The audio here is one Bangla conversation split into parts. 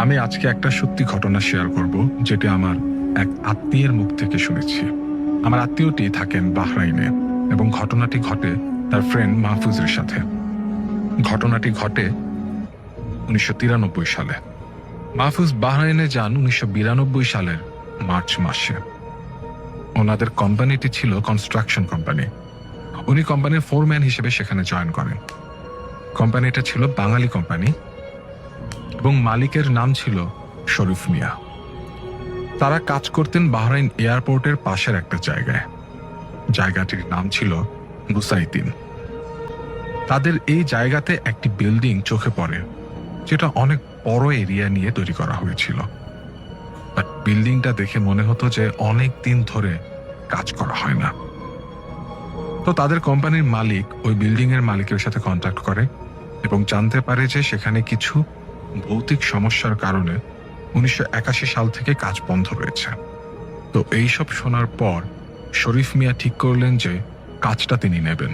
আমি আজকে একটা সত্যি ঘটনা শেয়ার করব, যেটি আমার এক আত্মীয়ের মুখ থেকে শুনেছি। আমার আত্মীয়টি থাকেন বাহরাইনে এবং ঘটনাটি ঘটে তার ফ্রেন্ড মাহফুজের সাথে। ঘটনাটি ঘটে 1993 সালে। মাহফুজ বাহরাইনে যান 1992 সালের মার্চ মাসে। ওনাদের কোম্পানিটি ছিল কনস্ট্রাকশন কোম্পানি। উনি কোম্পানির ফোরম্যান হিসেবে সেখানে জয়েন করেন। কোম্পানিটা ছিল বাঙালি কোম্পানি এবং মালিকের নাম ছিল শরীফ মিয়া। তারা কাজ করতেন বাহরাইন এয়ারপোর্টের পাশের একটা জায়গায়। জায়গাটির নাম ছিল বুসাইতিন। তাদের এই জায়গাতে একটি বিল্ডিং চোখে পড়ে, যেটা অনেক বড় এরিয়া নিয়ে তৈরি করা হয়েছিল। বাট বিল্ডিংটা দেখে মনে হতো যে অনেক দিন ধরে কাজ করা হয় না। তো তাদের কোম্পানির মালিক ওই বিল্ডিং এর মালিকের সাথে কন্ট্যাক্ট করে এবং জানতে পারে যে সেখানে কিছু ভৌতিক সমস্যার কারণে 1981 সাল থেকে কাজ বন্ধ রয়েছে। তো এইসব শোনার পর শরীফ মিয়া ঠিক করলেন যে কাজটা তিনি নেবেন।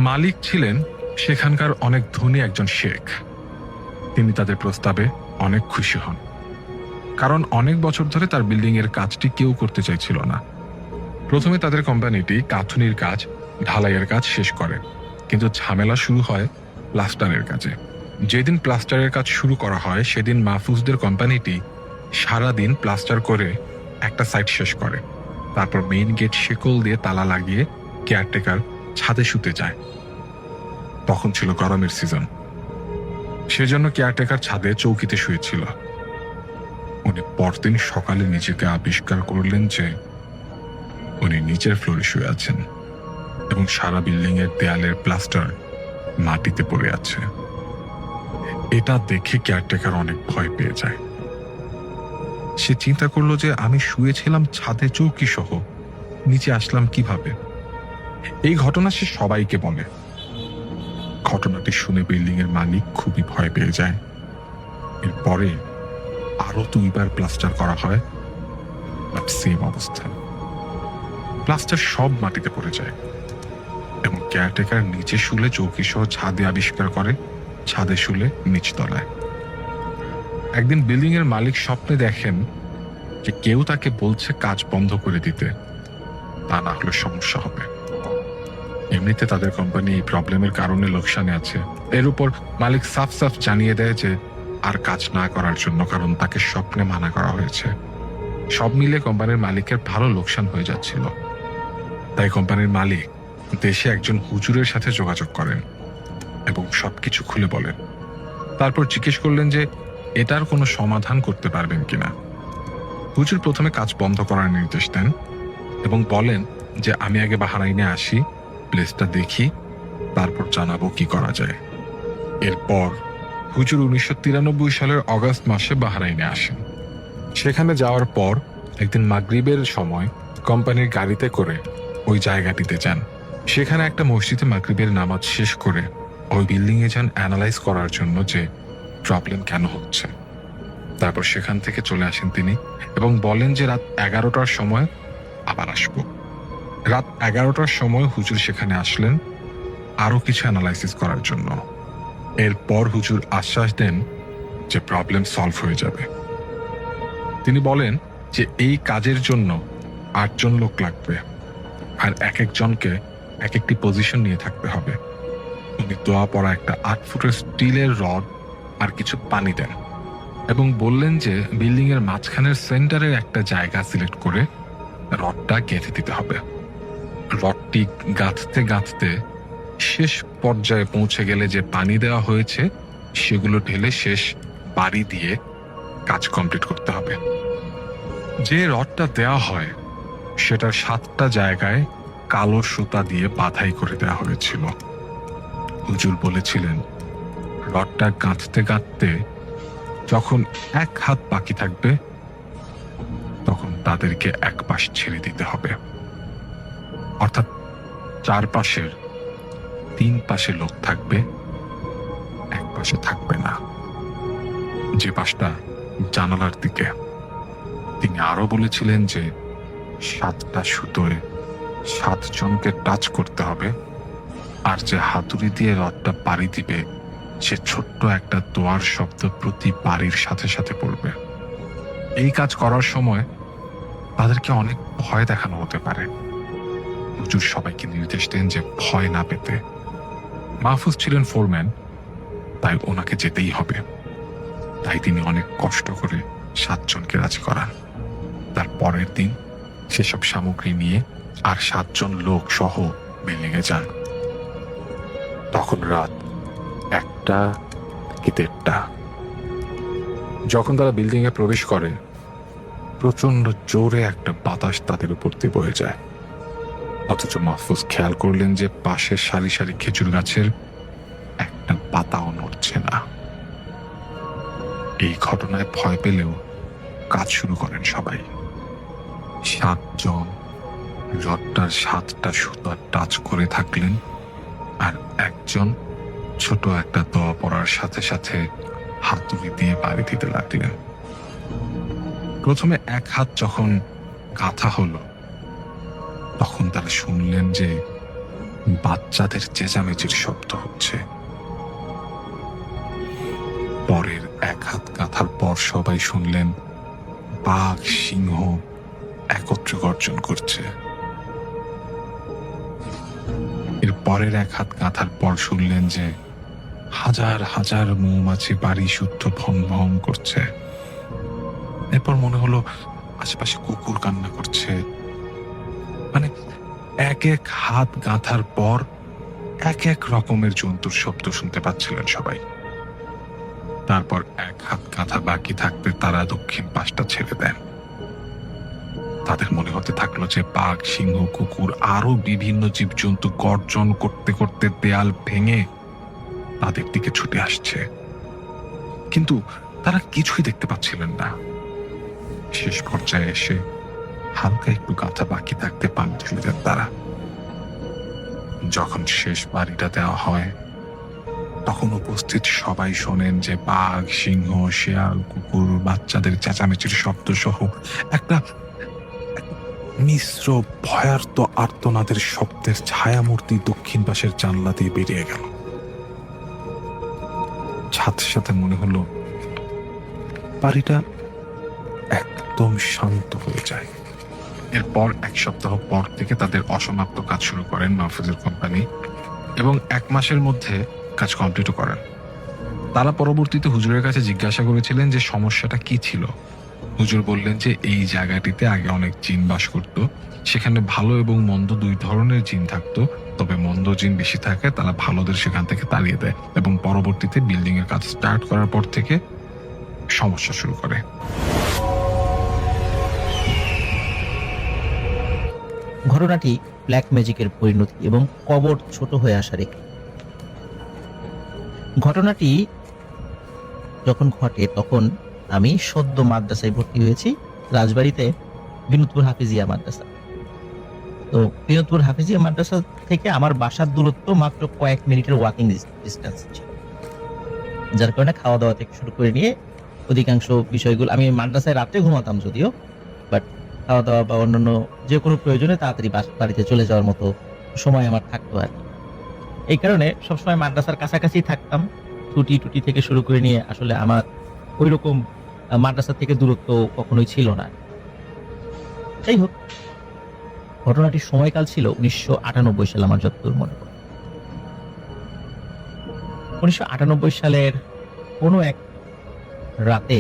মালিক ছিলেন সেখানকার অনেক ধনী একজন শেখ। তিনি তাদের প্রস্তাবে অনেক খুশি হন, কারণ অনেক বছর ধরে তার বিল্ডিং এর কাজটি কেউ করতে চাইছিল না। প্রথমে তাদের কোম্পানিটি কাঁথুনির কাজ, ঢালাইয়ের কাজ শেষ করে, কিন্তু ঝামেলা শুরু হয় প্লাস্টারের কাজে। যেদিন প্লাস্টারের কাজ শুরু করা হয় সেদিন মাহফুজদের কোম্পানিটি সারাদিন প্লাস্টার করে একটা সাইট শেষ করে। তারপর মেইন গেট শেকল দিয়ে তালা লাগিয়ে কেয়ারটেকার ছাদে শুতে যায়। তখন ছিল গরমের সিজন, সেজন্য কেয়ারটেকার ছাদে চৌকিতে শুয়েছিল। উনি পরদিন সকালে নিজেকে আবিষ্কার করলেন যে উনি নিচের ফ্লোরে শুয়ে আছেন এবং সারা বিল্ডিং এর দেয়ালের প্লাস্টার মাটিতে পড়ে আছে। এটা দেখে কেয়ারটেকার অনেক ভয় পেয়ে যায়। সে চিন্তা করলো যে আমি শুয়েছিলাম ছাদে চৌকি সহ, নিচে আসলাম কিভাবে। এই ঘটনা সে সবাইকে বলে। ঘটনাটি শুনে বিল্ডিং এর মালিক খুবই ভয় পেয়ে যায়। এরপরে আরো 2 বার প্লাস্টার করা হয়, বাট সেম অবস্থা, প্লাস্টার সব মাটিতে পড়ে যায় এবং কেয়ারটেকার নিচে শুলে চৌকি সহ ছাদে আবিষ্কার করে ছাদে শুলে নিচতলায়। একদিন বিল্ডিং এর মালিক স্বপ্নে দেখেন যে কেউ তাকে বলছে কাজ বন্ধ করে দিতে, তা না হলে সমস্যা হবে। এমনিতে তাদের কোম্পানি এই প্রবলেমের কারণে লোকসানে আছে। এর উপর মালিক সাফ সাফ জানিয়ে দেয় যে আর কাজ না করার জন্য, কারণ তাকে স্বপ্নে মানা করা হয়েছে। সব মিলে কোম্পানির মালিকের ভালো লোকসান হয়ে যাচ্ছিল। তাই কোম্পানির মালিক দেশে একজন হুজুরের সাথে যোগাযোগ করেন এবং সবকিছু খুলে বলেন। তারপর জিজ্ঞেস করলেন যে এটার কোনো সমাধান করতে পারবেন কিনা। হুজুর প্রথমে কাজ বন্ধ করার নির্দেশ দেন এবং বলেন যে আমি আগে বাহরাইনে আসি, প্লেসটা দেখি, তারপর জানাবো কি করা যায়। এরপর হুজুর 1993 সালের অগাস্ট মাসে বাহরাইনে আসেন। সেখানে যাওয়ার পর একদিন মাগরিবের সময় কোম্পানির গাড়িতে করে ওই জায়গাটিতে যান। সেখানে একটা মসজিদে মাগরিবের নামাজ শেষ করে ওই বিল্ডিং এ যান অ্যানালাইজ করার জন্য যে প্রবলেম কেন হচ্ছে। তারপর সেখান থেকে চলে আসেন তিনি এবং বলেন যে রাত 11টার সময় আবার আসবো। রাত 11টার সময় হুজুর সেখানে আসলেন আরো কিছু অ্যানালাইসিস করার জন্য। এরপর হুজুর আশ্বাস দেন যে প্রবলেম সলভ হয়ে যাবে। তিনি বলেন যে এই কাজের জন্য 8 জন লোক লাগবে আর এক একজনকে এক একটি পজিশন নিয়ে থাকতে হবে। উনি দোয়া পড়া একটা 8 ফুটের স্টিলের রড আর কিছু পানি দেন এবং বললেন যে বিল্ডিং এর মাঝখানের সেন্টারের একটা জায়গা সিলেক্ট করে রডটা গেঁথে দিতে হবে। রডটি গাঁথতে গাঁথতে শেষ পর্যায়ে পৌঁছে গেলে যে পানি দেওয়া হয়েছে সেগুলো ঢেলে শেষ বাড়ি দিয়ে কাজ কমপ্লিট করতে হবে। যে রডটা দেওয়া হয় সেটার 7টা জায়গায় কালো সুতা দিয়ে বাঁধাই করে দেওয়া হয়েছিল। হুজুর বলেছিলেন রডটা গাঁথতে গাঁথতে যখন 1 হাত বাকি থাকবে তখন তাদেরকে এক পাশ ছেড়ে দিতে হবে, অর্থাৎ 4 পাশের 3 পাশে লোক থাকবে, এক পাশে থাকবে না, যে পাশটা জানালার দিকে। তিনি আরো বলেছিলেন যে 7টা সুতোয় 7 জনকে টাচ করতে হবে আর যে হাতুড়ি দিয়ে রডটা পাড়ি দিবে যে ছোট্ট একটা দোয়ার শব্দ প্রতি বাড়ির সাথে সাথে পড়বে। এই কাজ করার সময় তাদেরকে অনেক ভয় দেখানো হতে পারে। হুজুর সবাইকে নির্দেশ দেন যে ভয় না পেতে। মাহফুজ ছিলেন ফোরম্যান, তাই ওনাকে যেতেই হবে। তাই তিনি অনেক কষ্ট করে 7 জনকে রাজি করান। তার পরের দিন সেসব সামগ্রী নিয়ে আর 7 জন লোক সহ বিল্ডিংয়ে যান। তখন রাত 1টা কি 1:30। যখন তারা বিল্ডিং এ প্রবেশ করে, প্রচন্ড জোরে একটা বাতাস তাদের উপর দিয়ে বয়ে যায়। অথচ মাহফুজ খেয়াল করলেন যে পাশের সারি সারি খেজুর গাছের একটা পাতাও নড়ছে না। এই ঘটনায় ভয় পেলেও কাজ শুরু করেন সবাই। 7 জন রডটার 7টা সুতা টাচ করে থাকলেন, আর একজন ছোট একটা দোয়া পড়ার সাথে সাথে হাতুড়ি দিয়ে বাড়ি দিতে লাগলেন। প্রথমে এক হাত যখন গাঁথা হলো, তখন তারা শুনলেন যে বাচ্চাদের চেঁচামেচির শব্দ হচ্ছে। পরের এক হাত গাঁথার পর সবাই শুনলেন বাঘ সিংহ একত্রে গর্জন করছে। এর পরের এক হাত গাঁথার পর শুনলেন যে হাজার হাজার মৌমাছি বাড়ি শুদ্ধ ভং ভং করছে। এরপর মনে হলো আশেপাশে কুকুর কান্না করছে। মানে এক এক হাত গাঁথার পর এক এক রকমের জন্তুর শব্দ শুনতে পাচ্ছিলেন সবাই। তারপর এক হাত গাঁথা বাকি থাকতে তারা দক্ষিণ পাশটা ছেড়ে দেন। তাদের মনে হতে থাকলো যে বাঘ সিংহ কুকুর আরো বিভিন্ন জীবজন্তু গর্জন করতে করতে দেয়াল ভেঙে তাদের দিকে ছুটে আসছে, কিন্তু তারা কিছুই দেখতে পাচ্ছিলেন না। শেষ পর্যায়ে এসে হালকা একটু গাঁথা বাকি থাকতে পানি ঢেলে দেন তারা। যখন শেষ বাড়িটা দেওয়া হয়, তখন উপস্থিত সবাই শোনেন যে বাঘ সিংহ শেয়াল কুকুর বাচ্চাদের চেঁচামেচির শব্দ সহ একটা মিশ্র ভয়ার্ত আর্তনাদের শব্দের ছায়ামূর্তি দক্ষিণ পাশের জানলা দিয়ে বেরিয়ে গেল। সাথে সাথে মনে হলো বাড়িটা একদম শান্ত হয়ে যায়। এরপর 1 সপ্তাহ পর থেকে তাদের অসমাপ্ত কাজ শুরু করেন মাহফুজের কোম্পানি, এবং 1 মাসের মধ্যে কাজ কমপ্লিটও করেন। তারা পরবর্তীতে হুজুরের কাছে জিজ্ঞাসা করেছিলেন যে সমস্যাটা কি ছিল। হুজুর বললেন যে এই জায়গাটিতে আগে অনেক জিন বাস করত, সেখানে ভালো এবং মন্দ 2 ধরনের জিন থাকতো। তবে মন্দ জিন বেশি থাকে, তারা ভালোদের সেখান থেকে তাড়িয়ে দেয়, এবং পরবর্তীতে বিল্ডিং এর কাজ স্টার্ট করার পর থেকে সমস্যা শুরু করে। ঘটনাটি ব্ল্যাক ম্যাজিকের পরিণতি এবং কবর ছোট হয়ে আসার একটি ঘটনাটি যখন ঘটে তখন আমি সদ্য মাদ্রাসায় ভর্তি হয়েছি, রাজবাড়িতে বিনোদপুর হাফিজিয়া মাদ্রাসা। তো বিনোদপুর হাফিজিয়া মাদ্রাসা থেকে আমার বাসার দূরত্ব মাত্র কয়েক মিনিটের ওয়াকিং ডিস্টেন্স ছিল, যার কারণে খাওয়া দাওয়া থেকে শুরু করে নিয়ে অধিকাংশ বিষয়গুলো, আমি মাদ্রাসায় রাতে ঘুমাতাম যদিও, বাট খাওয়া দাওয়া বা অন্যান্য যে কোনো প্রয়োজনে তাড়াতাড়ি বাড়িতে চলে যাওয়ার মতো সময় আমার থাকতো আর কি। এই কারণে সবসময় মাদ্রাসার কাছাকাছি থাকতাম। ছুটি থেকে শুরু করে নিয়ে আসলে আমার ওই রকম মাদ্রাসা থেকে দূরত্ব কখনোই ছিল না। যাই হোক, ঘটনাটির সময়কাল ছিল 1998 সাল, আমার যতদূর মনে পড়ে। 1998 সালের কোনো এক রাতে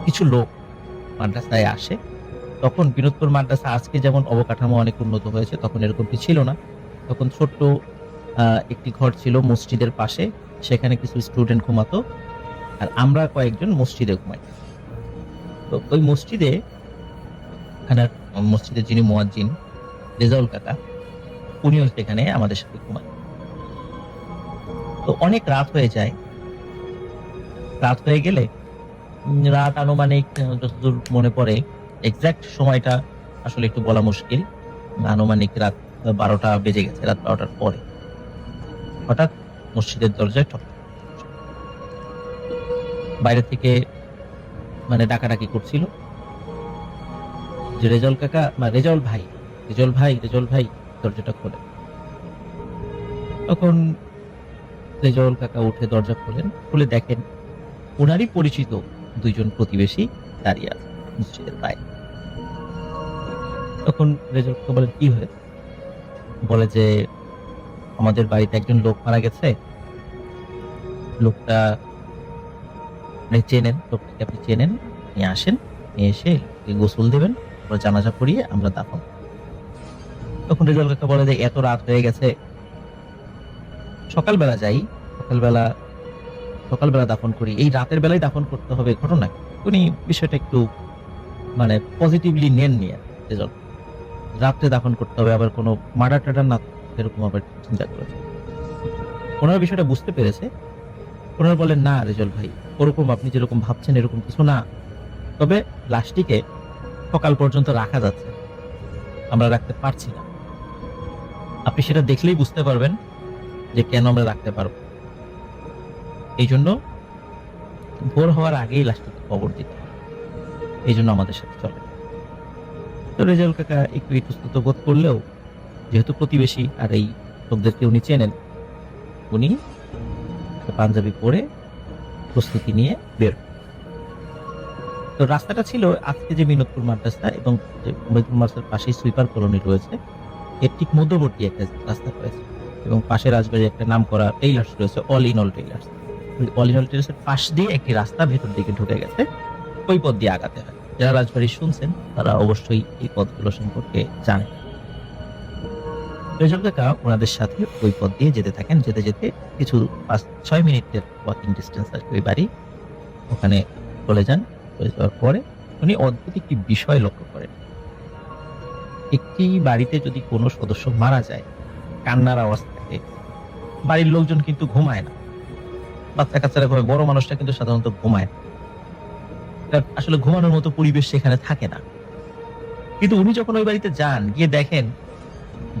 কিছু লোক মাদ্রাসায় আসে। তখন বিনোদপুর মাদ্রাসা আজকে যেমন অবকাঠামো অনেক উন্নত হয়েছে, তখন এরকমটি ছিল না। তখন ছোট্ট একটি ঘর ছিল মসজিদের পাশে, সেখানে কিছু স্টুডেন্ট ঘুমাতো, আর আমরা কয়েকজন মসজিদে ঘুমাই। তো ওই মসজিদের যিনি মুয়াজ্জিন রেজাউল কাকা, উনিও সেখানে আমাদের সাথে ঘুমায়। তো অনেক রাত হয়ে যায়। রাত হয়ে গেলে রাত আনুমানিক যতদূর মনে পড়ে, এক্সাক্ট সময়টা আসলে একটু বলা মুশকিল, আনুমানিক রাত 12টা বেজে গেছে। রাত 12টার পরে হঠাৎ মসজিদের দরজায় ঠক, বাইরে থেকে মানে ডাকাডাকি করছিল যে রেজাউল কাকা বা রেজাউল ভাই দরজাটা খোলে। তখন রেজাউল কাকা উঠে দরজা খোলেন, খুলে দেখেন ওনারই পরিচিত দুইজন প্রতিবেশী দাঁড়িয়ে আছে মসজিদের বাইরে। তখন রেজাউল কাকা বলেন, কি হয়েছে? বলে যে আমাদের বাড়িতে একজন লোক মারা গেছে, লোকটা আপনি চেনেন, লোকটাকে আপনি চেনেন, নিয়ে আসেন, নিয়ে এসে লোককে গোসল দেবেন, তারপর জানাজা পড়িয়ে আমরা দাফন। তখন রেজাউল কাকা বলে যে এত রাত হয়ে গেছে, সকালবেলা যাই, সকালবেলা সকালবেলা দাফন করি, এই রাতের বেলায় দাফন করতে হবে ঘটনা কি? উনি বিষয়টা একটু পজিটিভলি নেন নিয়ে রেজাউল, রাত্রে দাফন করতে হবে, আবার কোনো মার্ডার টাডার না এরকম আবার চিন্তা করেছে। ওনারা বিষয়টা বুঝতে পেরেছে। ওনারা বলেন, না রেজাউল ভাই, ওরকম আপনি যেরকম ভাবছেন এরকম কিছু না, তবে লাশটিকে সকাল পর্যন্ত রাখা যাচ্ছে, আমরা রাখতে পারছি না। আপনি সেটা দেখলেই বুঝতে পারবেন যে কেন আমরা রাখতে পারবো। এই জন্য ভোর হওয়ার আগেই লাশটিকে কবর দিতে হবে, এই জন্য আমাদের সাথে চলে। তো রেজাউল কাকা একটু ইতস্তত বোধ করলেও, যেহেতু প্রতিবেশী আর এই লোকদেরকে উনি চেনেন, উনি পাঞ্জাবি পরে প্রস্তুতি নিয়ে বের। তো রাস্তাটা ছিল আজকে যে বিনোদপুর মাদ্রাসা এবং বিনোদপুর মাদ্রাসার পাশেই সুইপার কলোনি রয়েছে, এর ঠিক মধ্যবর্তী একটা রাস্তা রয়েছে এবং পাশে রাজবাড়ির একটা নাম করা টেইলার্স রয়েছে, all in all tailors. All in all টেইলার্সের পাশ দিয়ে একটি রাস্তা ভেতর দিকে ঢুকে গেছে, ওই পথ দিয়ে আগাতে হয়। যারা রাজবাড়ি শুনছেন তারা অবশ্যই এই পথগুলো সম্পর্কে জানেন। রেজাউল কাকা ওনাদের সাথে ওই পথ দিয়ে যেতে থাকেন, যেতে যেতে কিছু 5-6 মিনিটের ওয়াকিং ডিস্টেন্স আর ওই বাড়ি, ওখানে চলে যান। চলে যাওয়ার পরে উনি অদ্ভুত একটি বিষয় লক্ষ্য করেন। একটি বাড়িতে যদি কোনো সদস্য মারা যায়, কান্নার আওয়াজ থাকে, বাড়ির লোকজন কিন্তু ঘুমায় না, বাচ্চা কাচ্চারা ঘুমায়, বড় মানুষটা কিন্তু সাধারণত ঘুমায় না। তার আসলে ঘুমানোর মতো পরিবেশ সেখানে থাকে না। কিন্তু উনি যখন ওই বাড়িতে যান, গিয়ে দেখেন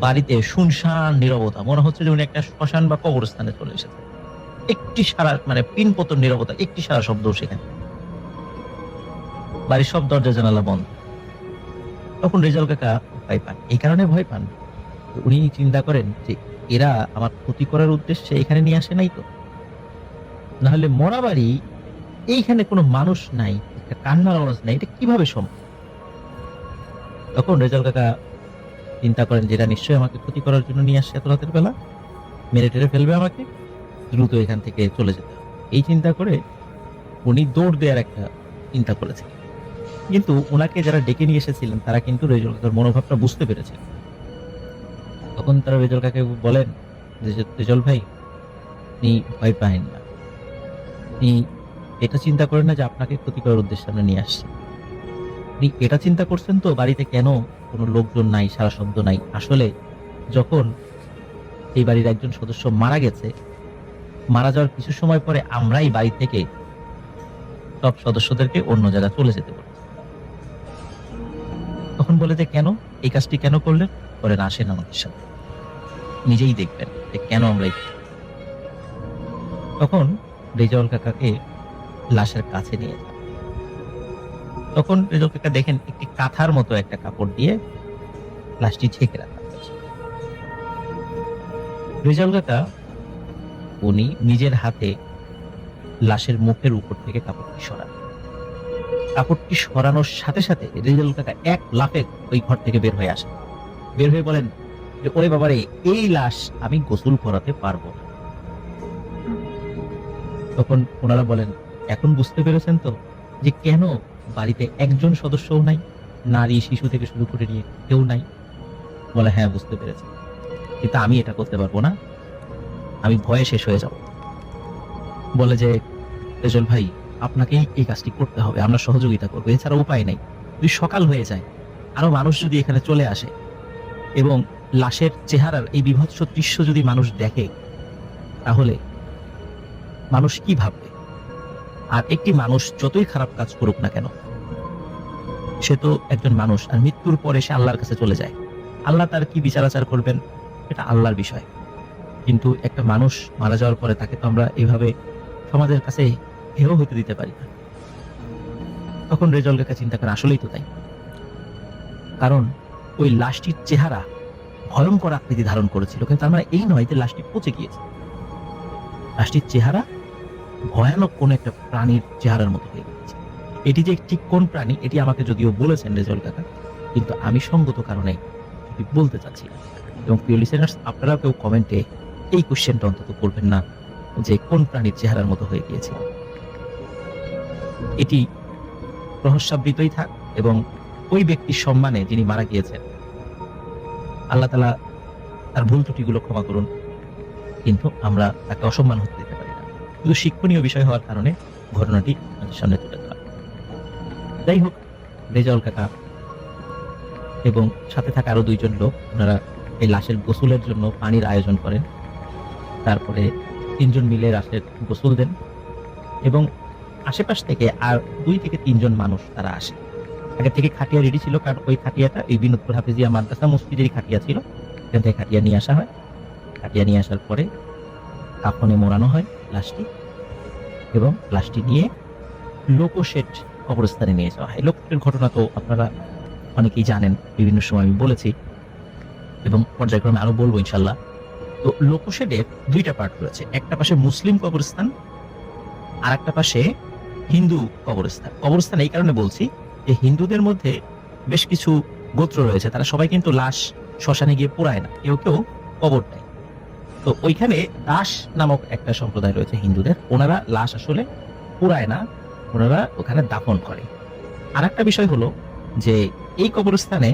বাড়িতে শুনশান নীরবতা, মনে হচ্ছে যে উনি একটা শ্মশান বা কবরস্থানে চলে এসেছে। একটি সারা পিনপতন নীরবতা, একটি সারা শব্দ সেখানে। বাড়ির সব দরজা জানালা বন্ধ। তখন রেজাউল কাকা ভয় পান। এই কারণে ভয় পান, উনি চিন্তা করেন যে এরা আমার ক্ষতি করার উদ্দেশ্যে এখানে নিয়ে আসে নাই তো, নাহলে মরা বাড়ি, এইখানে কোনো মানুষ নাই, একটা কান্নার আওয়াজ নাই, এটা কিভাবে সম্ভব? তখন রেজাউল কাকা চিন্তা করেন যে এরা নিশ্চয়ই আমাকে ক্ষতি করার জন্য নিয়ে আসছে এত রাতের বেলা, মেরে টেরে ফেলবে আমাকে, দ্রুত এখান থেকে চলে যেতে হবে। এই চিন্তা করে উনি দৌড় দেওয়ার একটা চিন্তা করেছিলেন। কিন্তু ওনাকে যারা ডেকে নিয়ে এসেছিলেন তারা কিন্তু রেজাউল কাকার মনোভাবটা বুঝতে পেরেছে। তখন তারা রেজাউল কাকাকে বলেন যে রেজাউল ভাই, আপনি ভয় পায়েন না, আপনি এটা চিন্তা করেন না যে আপনাকে ক্ষতি করার উদ্দেশ্যে আমরা নিয়ে আসছি। আপনি এটা চিন্তা করছেন তো বাড়িতে কেন কোনো লোকজন নাই, সারা শব্দ নাই। আসলে যখন এই বাড়ির একজন সদস্য মারা গেছে, মারা যাওয়ার কিছু সময় পরে আমরাই বাড়ি থেকে সব সদস্যদেরকে অন্য জায়গায় চলে যেতে বলেছি। তখন বলে যে কেন, এই কাজটি কেন করলেন? বলেন, আসেন আমাদের সাথে, নিজেই দেখবেন যে কেন আমরা তখন রেজাউল কাকাকে লাশের কাছে নিয়ে যান। তখন রেজাউল কাকা দেখেন একটি কাঁথার মতো একটা কাপড় দিয়ে লাশটি ছেঁকে রাখা হয়েছে। রেজাউল কাকা উনি নিজের হাতে লাশের মুখের উপর থেকে কাপড়টি সরান। কাপড়টি সরানোর সাথে সাথে রেজাউল কাকা এক লাফে ওই ঘর থেকে বের হয়ে আসেন। বের হয়ে বলেন যে ওরে বাবারে, এই লাশ আমি গোসল করাতে পারবো না। তখন ওনারা বলেন, এখন বুঝতে পেরেছেন তো যে কেন বাড়িতে একজন সদস্যও নাই, নারী শিশু থেকে শুরু করে নিয়ে কেউ নাই? বলে, হ্যাঁ বুঝতে পেরেছি, কিন্তু আমি এটা করতে পারবো না, আমি ভয়ে শেষ হয়ে যাব। বলে যে রেজাউল ভাই, আপনাকেই এই কাজটি করতে হবে, আমরা সহযোগিতা করবো, এছাড়া উপায় নাই। যদি সকাল হয়ে যায়, আরো মানুষ যদি এখানে চলে আসে এবং লাশের চেহারার এই বিভৎস দৃশ্য যদি মানুষ দেখে, তাহলে মানুষ কি ভাববে? আর একটি মানুষ যতই খারাপ কাজ করুক না কেন, সে তো একজন মানুষ, আর মৃত্যুর পরে সে আল্লাহর কাছে চলে যায়। আল্লাহ তার কি বিচার আচার করবেন এটা আল্লাহর বিষয়, কিন্তু একটা মানুষ মারা যাওয়ার পরে তাকে তো আমরা এভাবে সমাজের কাছে হেয় হইতে দিতে পারি না। তখন রেজাউল কাকা চিন্তা করে, আসলেই তো তাই, কারণ ওই লাশটির চেহারা ভয়ঙ্কর আকৃতি ধারণ করেছিল, কিন্তু তার মানে এই নয় যে লাশটি পচে গিয়েছে। লাশটির চেহারা ভয়ানক কোন একটা প্রাণীর চেহারার মতো হয়ে গেছে। এটি যে ঠিক কোন প্রাণী এটি আমাকে যদিও বলেছেন রেজাউল কাকা, কিন্তু আমি সঙ্গত কারণে এটি বলতে চাচ্ছি না। এবং প্রিয় লিসেনার্স, আপনারাও কেউ কমেন্টে এই কোশ্চেনটা অন্তত করবেন না যে কোন প্রাণীর চেহারার মতো হয়ে গিয়েছে। এটি রহস্যাবৃতই থাক এবং ওই ব্যক্তির সম্মানে যিনি মারা গিয়েছেন আল্লাহ তাআলা তার ভুল ত্রুটিগুলো ক্ষমা করুন, কিন্তু আমরা তাকে অসম্মান হতে দিতে পারি না। শুধু শিক্ষণীয় বিষয় হওয়ার কারণে ঘটনাটি আমাদের সামনে তুলে ধরা। যাই হোক, রেজাউল কাকা এবং সাথে থাকা আরো 2 জন লোক, ওনারা এই লাশের গোসলের জন্য পানির আয়োজন করেন। তারপরে 3 জন মিলে লাশের গোসল দেন এবং আশেপাশ থেকে আর 2 থেকে 3 জন মানুষ তারা আসে। আগে থেকে খাটিয়া রেডি ছিল, কারণ ওই খাটিয়াটা এই বিনোদপুর হাফিজিয়া মাদ্রাসা মসজিদেরই খাটিয়া ছিল। এখান থেকে খাটিয়া নিয়ে আসা হয়। খাটিয়া নিয়ে আসার পরে কাফনে মোড়ানো হয় লাশটি এবং লাশটি নিয়ে লোকশেড কবরস্থানে নিয়ে যাওয়া হয়। লোকশেডের ঘটনা তো আপনারা অনেকেই জানেন, বিভিন্ন সময় আমি বলেছি এবং পর্যায়ক্রমে আরো বলবো ইনশাল্লাহ। তো লোকশেডের 2টা পার্ট রয়েছে, একটা পাশে মুসলিম কবরস্থান আর একটা পাশে হিন্দু কবরস্থান। কবরস্থান এই কারণে বলছি যে হিন্দুদের মধ্যে বেশ কিছু গোত্র রয়েছে, তারা সবাই কিন্তু লাশ শ্মশানে গিয়ে পোড়ায় না, কেউ কেউ কবর দেয়। তো ওইখানে দাস নামক একটা সম্প্রদায় রয়েছে হিন্দুদের, ওনারা লাশ আসলে পোড়ায় না, ওনারা ওখানে দাফন করে। আর একটা বিষয় হলো যে এই কবরস্থানে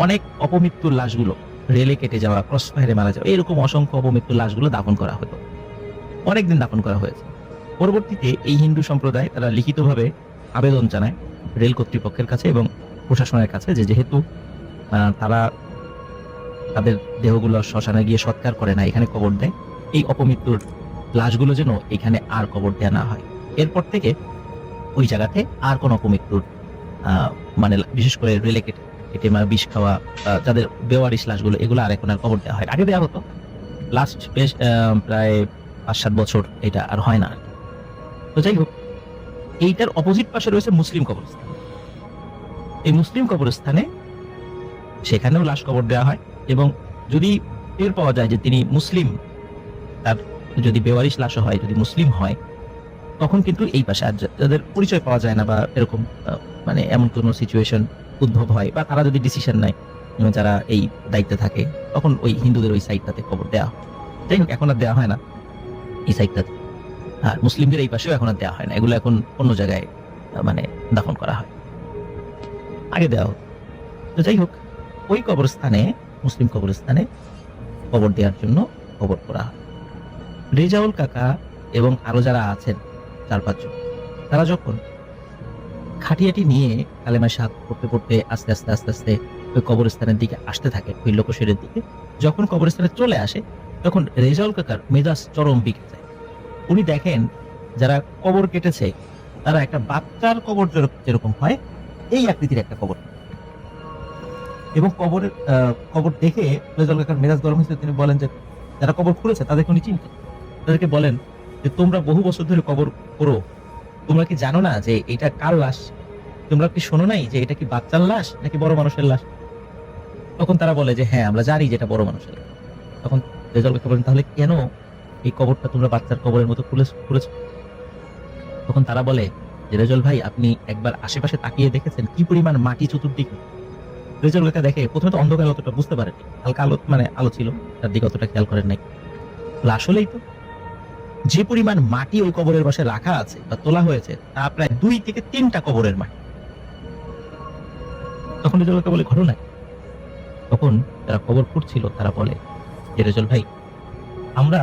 অনেক অপমৃত্যুর লাশগুলো, রেলে কেটে যাওয়া, ক্রস ফায়ারে মারা যাওয়া, এরকম অসংখ্য অপমৃত্যুর লাশগুলো দাফন করা হতো, অনেকদিন দাফন করা হয়েছে। পরবর্তীতে এই হিন্দু সম্প্রদায় তারা লিখিতভাবে আবেদন জানায় রেল কর্তৃপক্ষের কাছে এবং প্রশাসনের কাছে যে যেহেতু তারা তাদের দেহগুলো শ্মশানে গিয়ে সৎকার করে না, এখানে কবর দেয়, এই অপমৃত্যুর লাশগুলো যেন এখানে আর কবর দেয়া না হয়। এরপর থেকে ওই জায়গাতে আর কোন অপমৃত্যুর মানে বিশেষ করে রেলে কেটে বিষ খাওয়া যাদের বেওয়ারিশ লাশগুলো, এগুলো আর এখন আর কবর দেওয়া হয়। আগে দেওয়া হতো, লাস্ট বেশ প্রায় 5-7 বছর এটা আর হয় না। তো যাই হোক, এইটার অপোজিট পাশে রয়েছে মুসলিম কবরস্থান। এই মুসলিম কবরস্থানে সেখানেও লাশ কবর দেওয়া হয় এবং যদি টের পাওয়া যায় যে তিনি মুসলিম, তার যদি বেওয়ারিশ লাশও হয়, যদি মুসলিম হয়, তখন কিন্তু এই পাশে আর যাদের পরিচয় পাওয়া যায় না বা এরকম মানে এমন কোনো সিচুয়েশন উদ্ভব হয় বা তারা যদি ডিসিশন নেয়, যারা এই দায়িত্বে থাকে, তখন ওই হিন্দুদের ওই সাইডটাতে কবর দেওয়া হয়। যাই হোক, এখন আর দেওয়া হয় না এই সাইডটাতে, আর মুসলিমদের এই পাশেও এখন আর দেওয়া হয় না, এগুলো এখন অন্য জায়গায় মানে দাফন করা হয়, আগে দেওয়া হতো। তো যাই হোক, ওই কবরস্থানে, মুসলিম কবরস্থানে কবর দেওয়ার জন্য কবর করা হয়। রেজাউল কাকা এবং আরো যারা আছেন 4-5 জন, তারা যখন খাটিয়াটি নিয়ে কালেমা শাহাদ পড়তে পড়তে আস্তে আস্তে আস্তে আস্তে ওই কবরস্থানের দিকে আসতে থাকে, ওই লোকশেডের দিকে, যখন কবরস্থানে চলে আসে তখন রেজাউল কাকার মেজাজ চরম বিগে যায়। উনি দেখেন যারা কবর কেটেছে তারা একটা বাচ্চার কবর যেরকম হয় এই আকৃতির একটা কবর, এবং কবর দেখে রেজাউল কাকার মেজাজ গরম হয়েছে। তিনি বলেন যে যারা কবর খুঁড়েছে তাদেরকে উনি চিনতেন, তাদেরকে বলেন যে তোমরা বহু বছর ধরে কবর করো, তোমরা কি জানো না যে এটা কার লাশ? তোমরা কি শোনো নাই যে এটা কি বাচ্চার লাশ নাকি বড় মানুষের লাশ? তখন তারা বলে যে হ্যাঁ, আমরা জানি যে এটা বড় মানুষের লাশ। তখন রেজাউল কাকা বলেন, তাহলে কেন এই কবরটা তোমরা বাচ্চার কবরের মতো খুঁড়েছো? তখন তারা বলে যে রেজাউল ভাই, আপনি একবার আশেপাশে তাকিয়ে দেখেছেন কি পরিমাণ মাটি চতুর্দিকে? রেজাউল কাকা দেখে, প্রথমে তো অন্ধকার, অতটা বুঝতে পারেনি, হালকা আলো মানে আলো ছিল, তার দিকে অতটা খেয়াল করেন নাই। আসলেই তো যে পরিমাণ মাটি ওই কবরের পাশে রাখা আছে বা তোলা হয়েছে তা প্রায় 2 থেকে 3টা কবরের মাটি। তখন রেজাউল কাকা বলে, ঘটনা? তখন যারা কবর খুঁড়ছিল তারা বলে যে রেজাউল ভাই, আমরা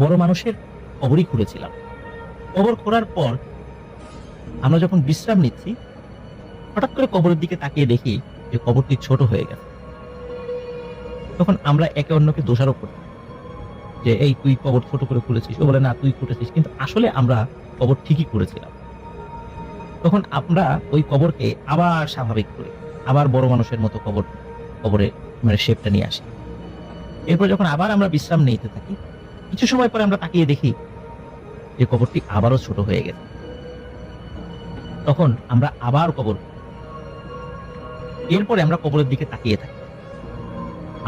বড় মানুষের কবরই খুঁড়েছিলাম। কবর খোঁড়ার পর আমরা যখন বিশ্রাম নিচ্ছি, হঠাৎ করে কবরের দিকে তাকিয়ে দেখি যে কবরটি ছোট হয়ে গেছে। তখন আমরা একে অন্যকে দোষারোপ করি যে এই তুই কবর ছোট করে খুঁড়েছিস, ও বলে না তুই খুঁড়েছিস, কিন্তু আসলে আমরা কবর ঠিকই করেছিলাম। তখন আমরা ওই কবরকে আবার স্বাভাবিক করে আবার বড় মানুষের মতো কবরে মানে শেপটা নিয়ে আসি। এরপর যখন আবার আমরা বিশ্রাম নিতে থাকি, কিছু সময় পরে আমরা তাকিয়ে দেখি যে কবরটি আবারও ছোট হয়ে গেছে। তখন আমরা আবার এরপরে আমরা কবরের দিকে তাকিয়ে থাকি।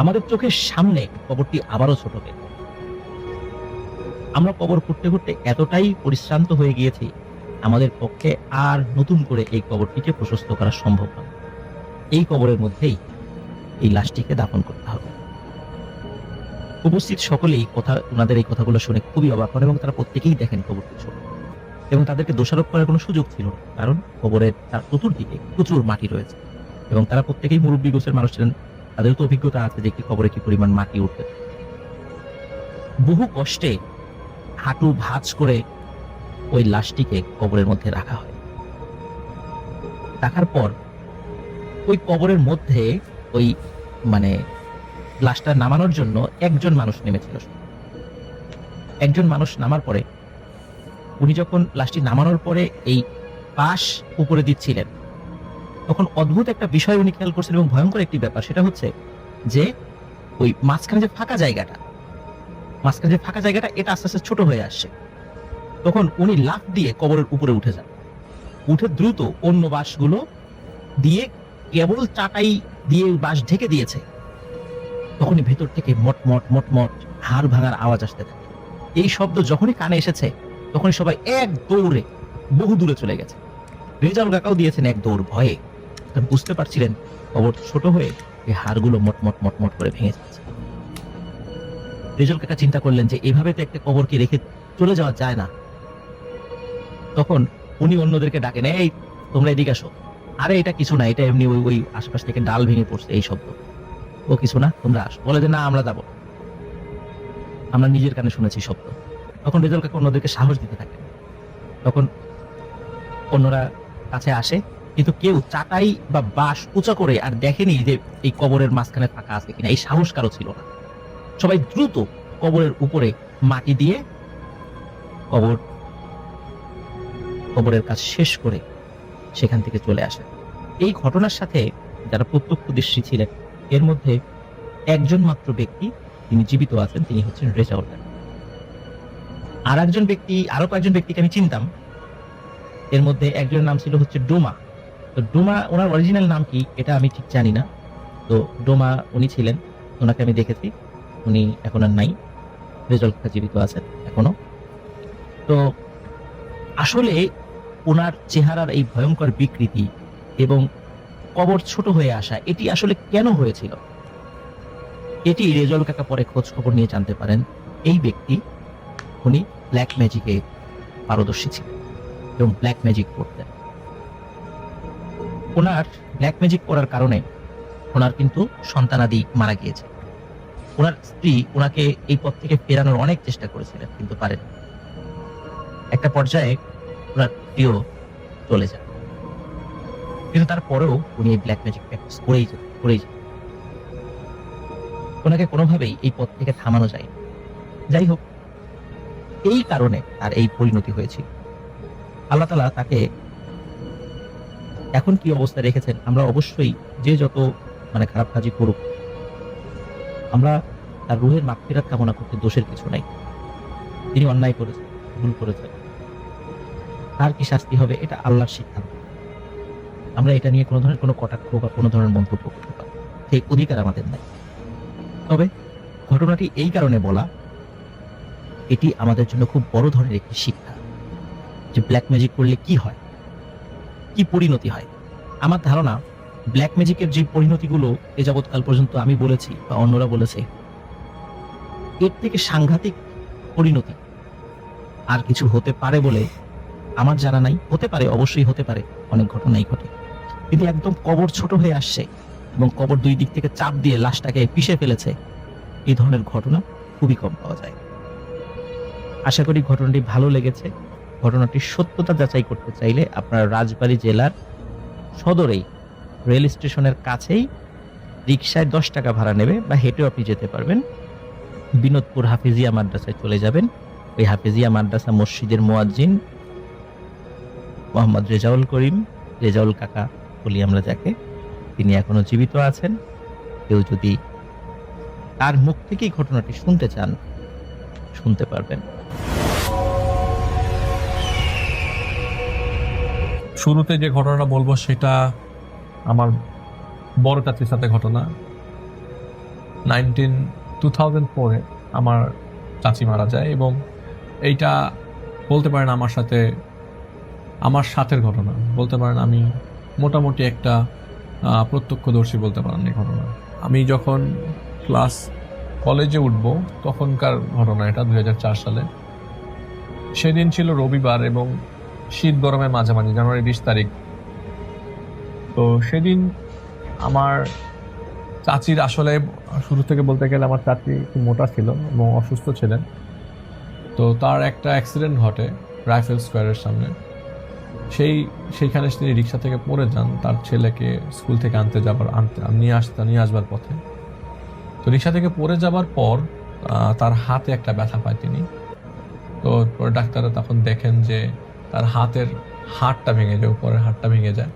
আমাদের চোখের সামনে কবরটি আবারও ছোট হয়ে যায়। আমরা কবর খুঁড়তে খুঁড়তে এতটাই পরিশ্রান্ত হয়ে গিয়েছি, আমাদের পক্ষে আর নতুন করে এই কবরটিকে প্রশস্ত করা সম্ভব নয়। এই কবরের মধ্যেই এই লাশটিকে দাফন করতে হবে। উপস্থিত সকলেই ওনাদের এই কথাগুলো শুনে খুবই অবাক হন এবং তারা প্রত্যেকেই দেখেন কবরটি ছোট, এবং তাদেরকে দোষারোপ করার কোনো সুযোগ ছিল না, কারণ কবরের তার চতুর্দিকে প্রচুর মাটি রয়েছে এবং তারা প্রত্যেকেই মুরব্বী গোছের মানুষ ছিলেন। তাদের তো অভিজ্ঞতা আছে যে একটি কবরে কি পরিমাণ মাটি উঠতে পারে। বহু কষ্টে হাঁটু ভাঁজ করে ওই লাশটিকে কবরের মধ্যে রাখা হয়। রাখার পর ওই কবরের মধ্যে ওই মানে লাশটা নামানোর জন্য একজন মানুষ নেমেছিল। একজন মানুষ নামার পরে উনি যখন লাশটি নামানোর পরে এই পাশ উপরে দিচ্ছিলেন, তখন অদ্ভুত একটা বিষয় উনি খেয়াল করছেন এবং ভয়ঙ্কর একটি ব্যাপার, সেটা হচ্ছে যে ওই মাঝখানে যে ফাঁকা জায়গাটা এটা আস্তে আস্তে ছোট হয়ে আসছে। তখন উনি লাফ দিয়ে কবরের উপরে উঠে যান, উঠে দ্রুত অন্য বাঁশগুলো দিয়ে কেবল চাটাই দিয়ে বাঁশ ঢেকে দিয়েছে। তখনই ভেতর থেকে মট মট মট মট হাড় ভাঙার আওয়াজ আসতে থাকে। এই শব্দ যখনই কানে এসেছে তখনই সবাই এক দৌড়ে বহু দূরে চলে গেছে। রেজাউল কাকাও দিয়েছেন এক দৌড়, ভয়ে। কারণ বুঝতে পারছিলেন কবর ছোট হয়ে এই হাড়গুলো মট মট মট মট করে ভেঙে যাচ্ছে। রেজাউল কাকা চিন্তা করলেন যে এভাবে তো একটা কবরকে রেখে চলে যাওয়া যায় না। তখন উনি অন্যদেরকে ডাকেন, এই তোমরা এদিকে আসো। আরে এটা কিছু না, এটা এমনি ওই ওই আশেপাশ থেকে ডাল ভেঙে পড়ছে এই শব্দ, ও কিছু না, তোমরা আসো। বলে যে না, আমরা যাবো, আমরা নিজের কানে শুনেছি শব্দ। তখন রেজাউল কাকা অন্যদেরকে সাহস দিতে থাকেন। তখন অন্যরা কাছে আসে, কিন্তু কেউ চাটাই বা বাঁশ উঁচা করে আর দেখেনি যে এই কবরের মাঝখানে ফাঁকা আছে কিনা। এই সাহস কারো ছিল না। সবাই দ্রুত কবরের উপরে মাটি দিয়ে কবরের কাজ শেষ করে সেখান থেকে চলে আসে। এই ঘটনার সাথে যারা প্রত্যক্ষদর্শী ছিলেন এর মধ্যে একজন মাত্র ব্যক্তি তিনি জীবিত আছেন, তিনি হচ্ছেন রেজাউল কাকা। আরো কয়েকজন ব্যক্তিকে আমি চিনতাম। এর মধ্যে একজনের নাম ছিল হচ্ছে ডোমা। তো ডোমা, ওনার অরিজিনাল নাম কি এটা আমি ঠিক জানি না। তো ডোমা উনি ছিলেন, ওনাকে আমি দেখেছি। উনি এখন আর নাই, রেজাউল কাকা জীবিত আছেন এখনো। তো আসলে ওনার চেহারার এই ভয়ঙ্কর বিকৃতি এবং কবর ছোট হয়ে আসা, এটি আসলে কেন হয়েছিল, এটি রেজাউল কাকা পরে খোঁজ খবর নিয়ে জানতে পারেন। এই ব্যক্তি উনি ব্ল্যাক ম্যাজিকে পারদর্শী ছিলেন এবং ব্ল্যাক ম্যাজিক করতেন। ওনার ব্ল্যাক ম্যাজিক করার কারণে ওনার কিন্তু সন্তানাদি মারা গিয়েছে। ওনার স্ত্রী ওনাকে এই পথ থেকে ফেরানোর অনেক চেষ্টা করেছিলেন, কিন্তু পারেন। একটা পর্যায়ে ওনার প্রিয় চলে যান, কিন্তু তারপরেও উনি এই ব্ল্যাক ম্যাজিক প্র্যাকটিস করেই যেতেন। ওনাকে কোনোভাবেই এই পথ থেকে থামানো যায়। যাই হোক, এই কারণে তার এই পরিণতি হয়েছিল। আল্লাহ তাআলা তাকে এখন কি অবস্থা রেখেছেন, আমরা অবশ্যই যে যত খারাপ কাজই করুক, আমরা তার রুহের মাগফিরাত কামনা করতে দোষের কিছু নাই। তিনি অন্যায় করেছেন, ভুল করেছেন, তার কি শাস্তি হবে এটা আল্লাহর সিদ্ধান্ত। আমরা এটা নিয়ে কোনো ধরনের কোনো কটাক্ষ বা কোনো ধরনের মন্তব্য করতে পারি, সেই অধিকার আমাদের নাই। তবে ঘটনাটি এই কারণে বলা, এটি আমাদের জন্য খুব বড় ধরনের একটি শিক্ষা, যে ব্ল্যাক ম্যাজিক করলে কি হয়, কি পরিণতি হয়। আমার ধারণা ব্ল্যাক ম্যাজিকের যে পরিণতিগুলো এ যাবৎকাল পর্যন্ত আমি বলেছি বা অন্যরা বলেছে, এর থেকে সাংঘাতিক পরিণতি আর কিছু হতে পারে বলে আমার জানা নাই। হতে পারে, অবশ্যই হতে পারে, অনেক ঘটনাই ঘটে, কিন্তু একদম কবর ছোট হয়ে আসছে এবং কবর দুই দিক থেকে চাপ দিয়ে লাশটাকে পিষে ফেলেছে, এই ধরনের ঘটনা খুবই কম পাওয়া যায়। আশা করি ঘটনাটি ভালো লেগেছে। ঘটনাটির সত্যতা যাচাই করতে চাইলে আপনারা রাজবাড়ী জেলার সদরেই রেল স্টেশনের কাছেই রিকশায় 10 টাকা ভাড়া নেবে বা হেঁটেও আপনি যেতে পারবেন। বিনোদপুর হাফিজিয়া মাদ্রাসায় চলে যাবেন। ওই হাফিজিয়া মাদ্রাসা মসজিদের মুয়াজ্জিন মোহাম্মদ রেজাউল কাকা বলি আমরা যাকে, তিনি এখনো জীবিত আছেন। কেউ যদি তার মুখ থেকেই ঘটনাটি শুনতে চান, শুনতে পারবেন। শুরুতে যে ঘটনাটা বলবো সেটা আমার বড় চাচির সাথে ঘটনা। 2004-এ আমার চাচি মারা যায়, এবং এইটা বলতে পারেন আমার সাথের ঘটনা বলতে পারেন। আমি মোটামুটি একটা প্রত্যক্ষদর্শী বলতে পারেন এই ঘটনা। আমি যখন কলেজে উঠবো তখনকার ঘটনা এটা, 2004 সালে। সেদিন ছিল রবিবার এবং শীত গরমের মাঝামাঝি, জানুয়ারি 20 তারিখ। তো সেদিন আমার চাচির, আসলে শুরু থেকে বলতে গেলে আমার চাচি একটু মোটা ছিল এবং অসুস্থ ছিলেন। তো তার একটা অ্যাক্সিডেন্ট ঘটে রাইফেল স্কোয়ারের সামনে। সেইখানে তিনি রিক্সা থেকে পড়ে যান তার ছেলেকে স্কুল থেকে নিয়ে আসবার পথে। তো রিক্সা থেকে পড়ে যাবার পর তার হাতে একটা ব্যথা পায় তিনি। তো ডাক্তাররা তখন দেখেন যে তার হাতের হাড়টা ভেঙে যায়, উপরের হাড়টা ভেঙে যায়।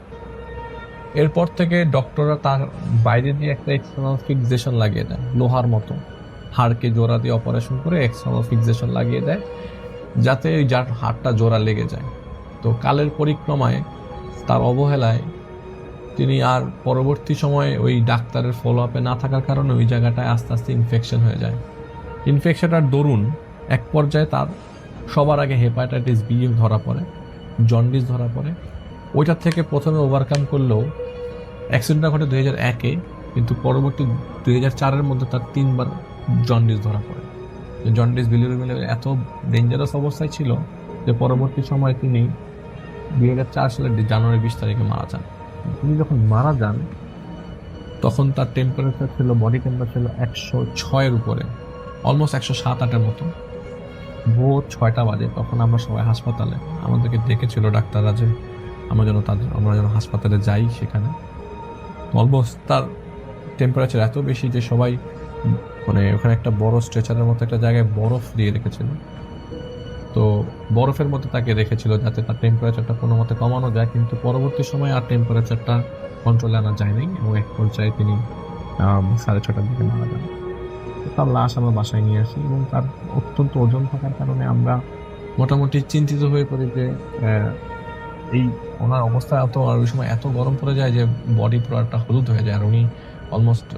এরপর থেকে ডক্টররা তার বাইরে দিয়ে একটা এক্সটার্নাল ফিক্সেশন লাগিয়ে দেয়, লোহার মতো হাড়কে জোড়া দিয়ে অপারেশন করে এক্সটার্নাল ফিক্সেশন লাগিয়ে দেয়, যাতে ওই যার হাড়টা জোড়া লেগে যায়। তো কালের পরিক্রমায়, তার অবহেলায় তিনি আর পরবর্তী সময়ে ওই ডাক্তারের ফলো আপে না থাকার কারণে ওই জায়গাটায় আস্তে আস্তে ইনফেকশন হয়ে যায়। ইনফেকশনটার দরুন এক পর্যায়ে তার সবার আগে হেপাটাইটিস বি ধরা পড়ে, জন্ডিস ধরা পড়ে। ওইটার থেকে প্রথমে ওভারকাম করলেও অ্যাক্সিডেন্টটা ঘটে 2001-এ, কিন্তু পরবর্তী 2004-এর মধ্যে তার 3বার জন্ডিস ধরা পড়ে। জন্ডিস বিলিরুবিন এত ডেঞ্জারাস অবস্থায় ছিল যে পরবর্তী সময়ে তিনি 2004 সালের জানুয়ারি 20 তারিখে মারা যান। তিনি যখন মারা যান তখন তার টেম্পারেচার ছিল, বডি টেম্পারেচার ছিল 106-এর উপরে, অলমোস্ট 107-8-এর মতো। ভোর 6টা বাজে, তখন আমরা সবাই হাসপাতালে, আমাদেরকে ডেকেছিল ডাক্তাররা যে আমরা যেন হাসপাতালে যাই। সেখানে অলমোস্ট তার টেম্পারেচার এত বেশি যে সবাই ওখানে একটা বড় স্ট্রেচারের মতো একটা জায়গায় বরফ দিয়ে রেখেছিল। তো বরফের মধ্যে তাকে রেখেছিল যাতে তার টেম্পারেচারটা কোনো মতে কমানো যায়, কিন্তু পরবর্তী সময়ে আর টেম্পারেচারটা কন্ট্রোলে আনা যায়নি এবং এক পর্যায়ে তিনি 6:30টার দিকে মারা যান। তার লাশ আমরা বাসায় নিয়ে আসি এবং তার অত্যন্ত ওজন থাকার কারণে আমরা মোটামুটি চিন্তিত হয়ে পড়ি যে এই ওনার অবস্থা আর ওই সময় এত গরম পড়ে যায় যে বডি পুরো একটা হলুদ হয়ে যায়। আর উনি অলমোস্ট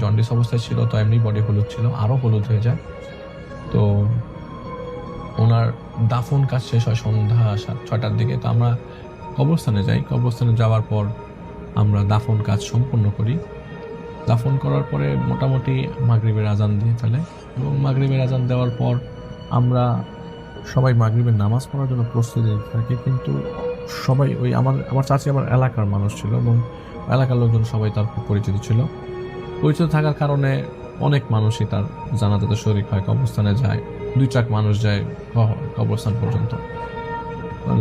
জন্ডিস অবস্থায় ছিল, তো এমনি বডি হলুদ ছিল, আরও হলুদ হয়ে যায়। তো ওনার দাফন কাজ শেষ হয় সন্ধ্যা 6টার দিকে। তো আমরা কবরস্থানে যাই, কবরস্থানে যাওয়ার পর আমরা দাফন কাজ সম্পূর্ণ করি। দাফন করার পরে মোটামুটি মাগরিবের আজান দিয়ে ফেলে এবং মাগরিবের আজান দেওয়ার পর আমরা সবাই মাগরিবের নামাজ পড়ার জন্য প্রস্তুতি নিতে থাকি। কিন্তু সবাই আমার চাচি আমার এলাকার মানুষ ছিল এবং এলাকার লোকজন সবাই তার খুব পরিচিত ছিল। পরিচিত থাকার কারণে অনেক মানুষই তার জানাজাতে শরীক হয়, কবরস্থানে যায়, 2 ট্রাক মানুষ যায় কবরস্থান পর্যন্ত।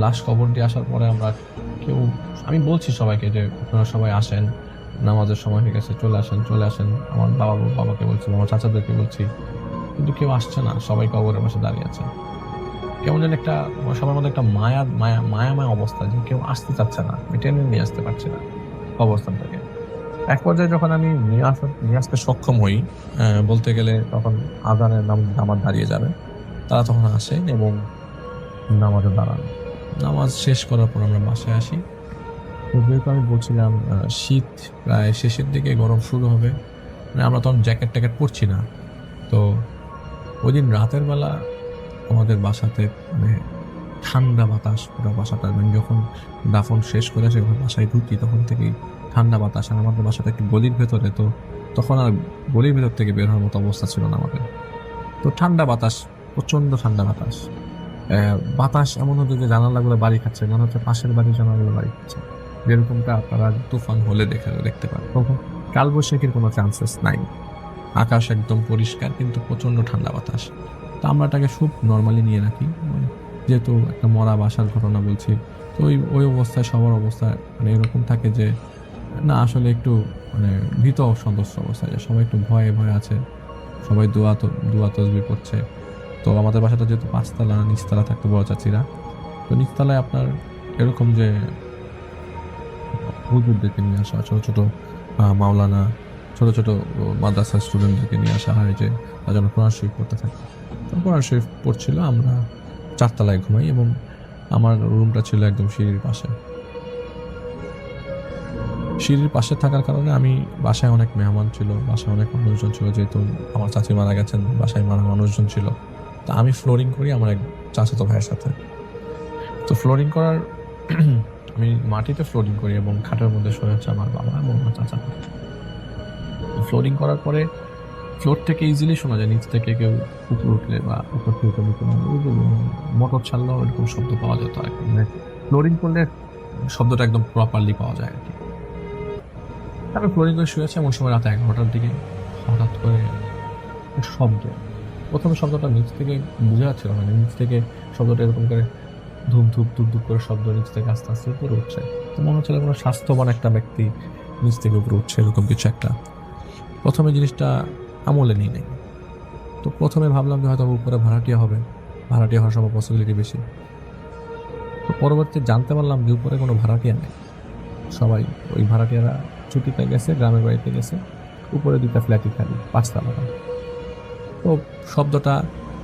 লাশ কবর দিয়ে আসার পরে আমি বলছি সবাইকে যে আপনারা সবাই আসেন, নামাজের সময় হয়ে গেছে, চলে আসেন। আমার বাবাকে বলছি, আমার চাচাদেরকে বলছি, কিন্তু কেউ আসছে না, সবাই কবরের পাশে দাঁড়িয়ে আছে। কেমন যেন একটা সবার মধ্যে একটা মায়াময় অবস্থা, যে কেউ আসতে চাচ্ছে না, টেনে নিয়ে আসতে পারছে না কবরস্থান থেকে। এক পর্যায়ে যখন আমি নিয়ে আসতে সক্ষম হই, বলতে গেলে তখন আজানের নামাজ দাঁড়িয়ে যাবে, তারা তখন আসেন এবং নামাজে দাঁড়ান। নামাজ শেষ করার পর আমরা বাসায় আসি। তো যেহেতু আমি বলছিলাম শীত প্রায় শেষের দিকে, গরম শুরু হবে, আমরা তখন জ্যাকেট ট্যাকেট পরছি না। তো ওই দিন রাতের বেলা আমাদের বাসাতে ঠান্ডা বাতাস, পুরো বাসাটা যখন দাফন শেষ করে আসে বাসায় ঢুকি তখন থেকেই ঠান্ডা বাতাস। আর আমাদের বাসাটা একটু গলির ভেতরে, তো তখন আর গলির ভেতর থেকে বের হওয়ার মতো অবস্থা ছিল না আমাদের। তো ঠান্ডা বাতাস, প্রচণ্ড ঠান্ডা বাতাস এমন হতো যে জানালাগুলো বাড়ি খাচ্ছে, মনে হচ্ছে পাশের বাড়ির জানালাগুলো বাড়ি খাচ্ছে, যেরকমটা আপনারা তুফান হলে দেখতে পারেন। তখন কালবৈশাখীর কোনো চান্সেস নাই, আকাশ একদম পরিষ্কার, কিন্তু প্রচণ্ড ঠান্ডা বাতাস। তো আমরা এটাকে খুব নর্মালি নিয়ে রাখি, যেহেতু একটা মরা বাসার ঘটনা বলছি। তো ওই অবস্থায় সবার অবস্থা এরকম থাকে যে না, আসলে একটু ভীত সন্ত্রস্ত অবস্থায়, যে সবাই একটু ভয়ে আছে, সবাই দোয়া তসবি করছে। তো আমাদের বাসাটা যেহেতু 5তলা, নিচতলা থাকতো বড় চাচিরা, তো নিচতলায় আপনার এরকম যে হুজুরদেরকে নিয়ে আসা, ছোট মাওলানা, ছোট মাদ্রাসার স্টুডেন্টদেরকে নিয়ে আসা হয় যে তার জন্য কোরআন শরীফ পড়তে থাকে। তো কোরআন শরীফ পড়ছিল, আমরা 4তলায় ঘুমাই এবং আমার রুমটা ছিল একদম সিঁড়ির পাশে। সিঁড়ির পাশে থাকার কারণে আমি বাসায় অনেক মেহমান ছিল, বাসায় অনেক মানুষজন ছিল, যেহেতু আমার চাচি মারা গেছেন, বাসায় মানুষজন ছিল। তা আমি ফ্লোরিং করি আমার এক চাচাতো ভাইয়ের সাথে। তো ফ্লোরিং করার আমি মাটিতে ফ্লোরিং করি এবং খাটের মধ্যে শুয়ে হচ্ছে আমার বাবা এবং আমার চাচা। ফ্লোরিং করার পরে ফ্লোর থেকে ইজিলি শোনা যায় নিচ থেকে কেউ উপরে উঠলে বা উপর থেকে মোটর ছাড়লেও এরকম শব্দ পাওয়া যেত আর কি। মানে ফ্লোরিং করলে শব্দটা একদম প্রপারলি পাওয়া যায় আর কি। আমি ফ্লোরিং করে শুয়েছি, এমন সময় রাত 11টার দিকে হঠাৎ করে শব্দ। প্রথমে শব্দটা নিচ থেকে বোঝা যাচ্ছিল না, নিচ থেকে শব্দটা এরকম করে ধূপ ধূপ ধূপ ধূপ করে শব্দ নিচ থেকে আস্তে আস্তে উপরে উঠছে। তো মনে হচ্ছিল কোনো স্বাস্থ্যবান একটা ব্যক্তি নিচ থেকে উপরে উঠছে, এরকম কিছু একটা। প্রথমে জিনিসটা আমলে নিই নাই। তো প্রথমে ভাবলাম যে হয়তো উপরে ভাড়াটিয়া হবে, ভাড়াটিয়া হওয়ার সব পসিবিলিটি বেশি। তো পরবর্তীতে জানতে পারলাম যে উপরে কোনো ভাড়াটিয়া নেই, সবাই ওই ভাড়াটিয়ারা ছুটিতে গেছে, গ্রামের বাড়িতে গেছে, উপরে দুটা ফ্ল্যাটই খালি, 5 তলা। তো শব্দটা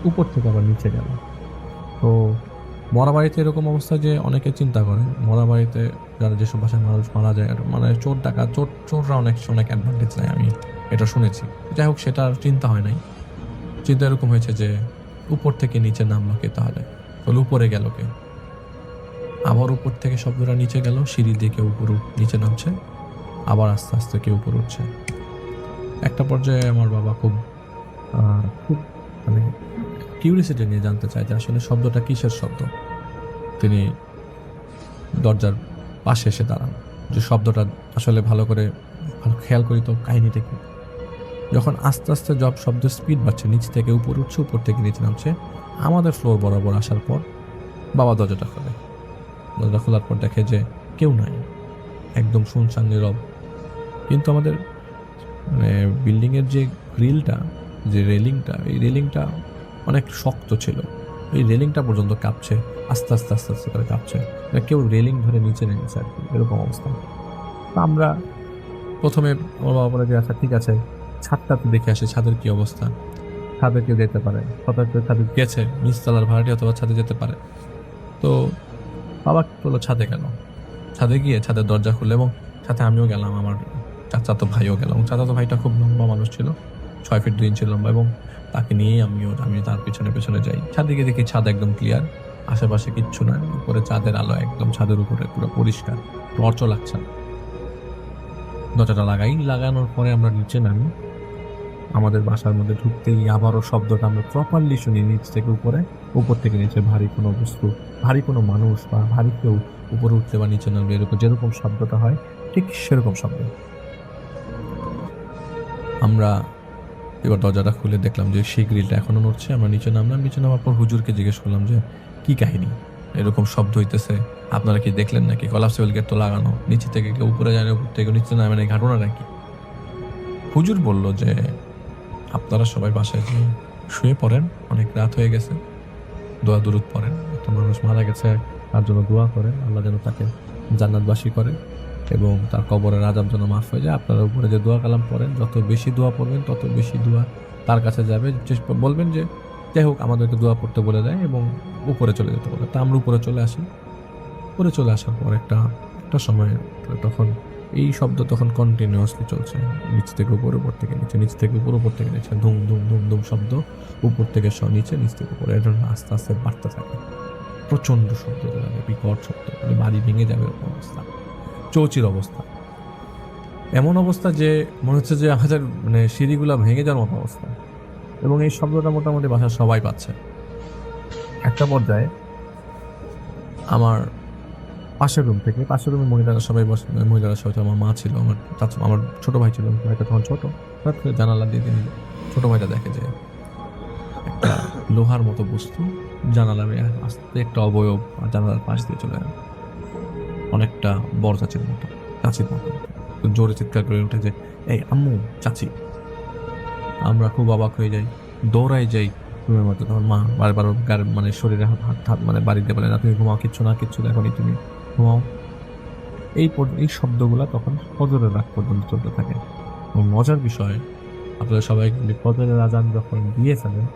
উপর থেকে আবার নিচে গেল। তো মরা বাড়িতে এরকম অবস্থা যে অনেকে চিন্তা করে মরা বাড়িতে যারা যেসব বাসায় মানুষ মারা যায়, মানে চোর ডাকা চোররা অনেক অ্যাডভান্টেজ নেয়, আমি এটা শুনেছি। যাই হোক, সেটা আর চিন্তা হয় নাই। চিন্তা এরকম হয়েছে যে উপর থেকে নিচে নামলো কে, তাহলে উপরে গেল কে? আবার উপর থেকে শব্দটা নিচে গেল, সিঁড়ি দিয়ে কেউ উপর নিচে নামছে, আবার আস্তে আস্তে কেউ উপর উঠছে। একটা পর্যায়ে আমার বাবা খুব মানে কিউরিয়াসিটি নিয়ে জানতে চায় যে আসলে শব্দটা কিসের শব্দ। তিনি দরজার পাশে এসে দাঁড়ান যে শব্দটা আসলে ভালো খেয়াল করি তো কাহিনীটা কি। যখন আস্তে আস্তে শব্দের স্পিড বাড়ছে, নিচ থেকে উপর উঠছে, উপর থেকে নিচে নামছে, আমাদের ফ্লোর বরাবর আসার পর বাবা দরজাটা খোলে। দরজা খোলার পর দেখে যে কেউ নাই, একদম শুনশান নীরব। কিন্তু আমাদের মানে বিল্ডিংয়ের যে গ্রিলটা, যে রেলিংটা, এই রেলিংটা অনেক শক্ত ছিল, এই রেলিংটা পর্যন্ত কাঁপছে, আস্তে আস্তে আস্তে আস্তে করে কাঁপছে, কেউ রেলিং ধরে নিচে নেমেছে আর কি, এরকম অবস্থা। তো আমরা প্রথমে আমার বাবা বলে যে আচ্ছা ঠিক আছে, ছাদটাতে দেখে আসে ছাদের কি অবস্থা, ছাদে কেউ যেতে পারে, হঠাৎ করে ছাদে গেছে, নিচতলার ভাড়াটি অথবা ছাদে যেতে পারে। তো বাবা বললো ছাদে গেল, ছাদে গিয়ে ছাদের দরজা খুললো এবং সাথে আমিও গেলাম, আমার চাচাতো ভাইও গেল। চাচাতো ভাইটা খুব লম্বা মানুষ ছিল, 6 ফিট 2 ইঞ্চি লম্বা, এবং তাকে নিয়েই আমি তার পেছনে পেছনে যাই। ছাদে গিয়ে দেখি ছাদ একদম ক্লিয়ার, আশেপাশে কিচ্ছু নয়, উপরে চাঁদের আলো একদম ছাদের উপরে পুরো পরিষ্কার, টর্চও লাগছে না। দরজাটা লাগানোর পরে আমরা নিচে নামি। আমাদের বাসার মধ্যে ঢুকতেই আবারও শব্দটা আমরা প্রপারলি শুনি, নিচ থেকে উপরে, উপর থেকে নিচে ভারী কোনো বস্তু, ভারী কোনো মানুষ বা ভারী কেউ উপরে উঠতে বা নিচে নামলে এরকম যেরকম শব্দটা হয় ঠিক সেরকম শব্দ। আমরা এবার দরজাটা খুলে দেখলাম যে সেই গ্রিলটা এখনো নড়ছে। আমরা নিচে নামলাম, নিচে নামার পর হুজুরকে জিজ্ঞেস করলাম যে কি কাহিনী, এরকম শব্দ হইতেছে, আপনারা কি দেখলেন নাকি? কলাপসেবল গেট তো লাগানো, নিচে থেকে কেউ উপরে যায় না, উপর থেকে নিচে নামে না, ঘটনা নাকি? হুজুর বলল যে আপনারা সবাই বাসায় গিয়ে শুয়ে পড়েন, অনেক রাত হয়ে গেছে, দোয়া দুরুদ পড়েন, একটা মানুষ মারা গেছে তার জন্য দোয়া করেন, আল্লাহ যেন তাকে জান্নাতবাসী করে এবং তার কবরের আযাব যেন মাফ হয়ে যায়। আপনারা উপরে যে দোয়া কালাম পড়েন, যত বেশি দোয়া পড়বেন তত বেশি দোয়া তার কাছে যাবে। বলবেন যে যাই হোক আমাদেরকে দোয়া পড়তে বলে দেয় এবং উপরে চলে যেতে বলে। তা আমরা উপরে চলে আসি। উপরে চলে আসার পর একটা সময় তখন এই শব্দ তখন কন্টিনিউয়াসলি চলছে, নিচ থেকে উপর, উপর থেকে নিচে, নিচ থেকে উপর, উপর থেকে নিচে, ধুম ধুম ধুম ধুম শব্দ, উপর থেকে নিচে, নিচ থেকে উপরে, এটা আস্তে আস্তে বাড়তে থাকে। প্রচন্ড শব্দ, বিকট শব্দ, মানে বাড়ি ভেঙে যাবে এরকম অবস্থা, চৌচির অবস্থা। এমন অবস্থা যে মনে হচ্ছে যে আমাদের মানে সিঁড়িগুলা ভেঙে যাওয়ার মতো অবস্থা। এবং এই শব্দটা মোটামুটি বাসার সবাই পাচ্ছে। একটা পর্যায়ে আমার পাশের রুমে মহিলারা সবাই আমার মা ছিল, আমার ছোট ভাই ছিল, ভাইটা তখন ছোট, হঠাৎ করে জানালা দিয়ে তিনি ছোট ভাইটা দেখে যে একটা লোহার মতো বস্তু জানালা আস্তে একটা অবয়ব আর জানালার পাশ দিয়ে চলে যায়, অনেকটা বড় চাচির মতো জোরে চিৎকার করে উঠে যে এই আম্মু, চাচি। আমরা খুব অবাক হয়ে যাই, দৌড়াই যাই রুমের মধ্যে। তখন মা বারবার মানে শরীরে হাত মানে বাড়িতে বলে না তুমি ঘুমাও, কিচ্ছু দেখনি, তুমি ঘুমাও। এই শব্দগুলা তখন ফজরের রাত পর্যন্ত চলতে থাকে। এবং মজার বিষয়, আপনারা সবাই ফজরের আজান যখন দিয়ে ফেলেন,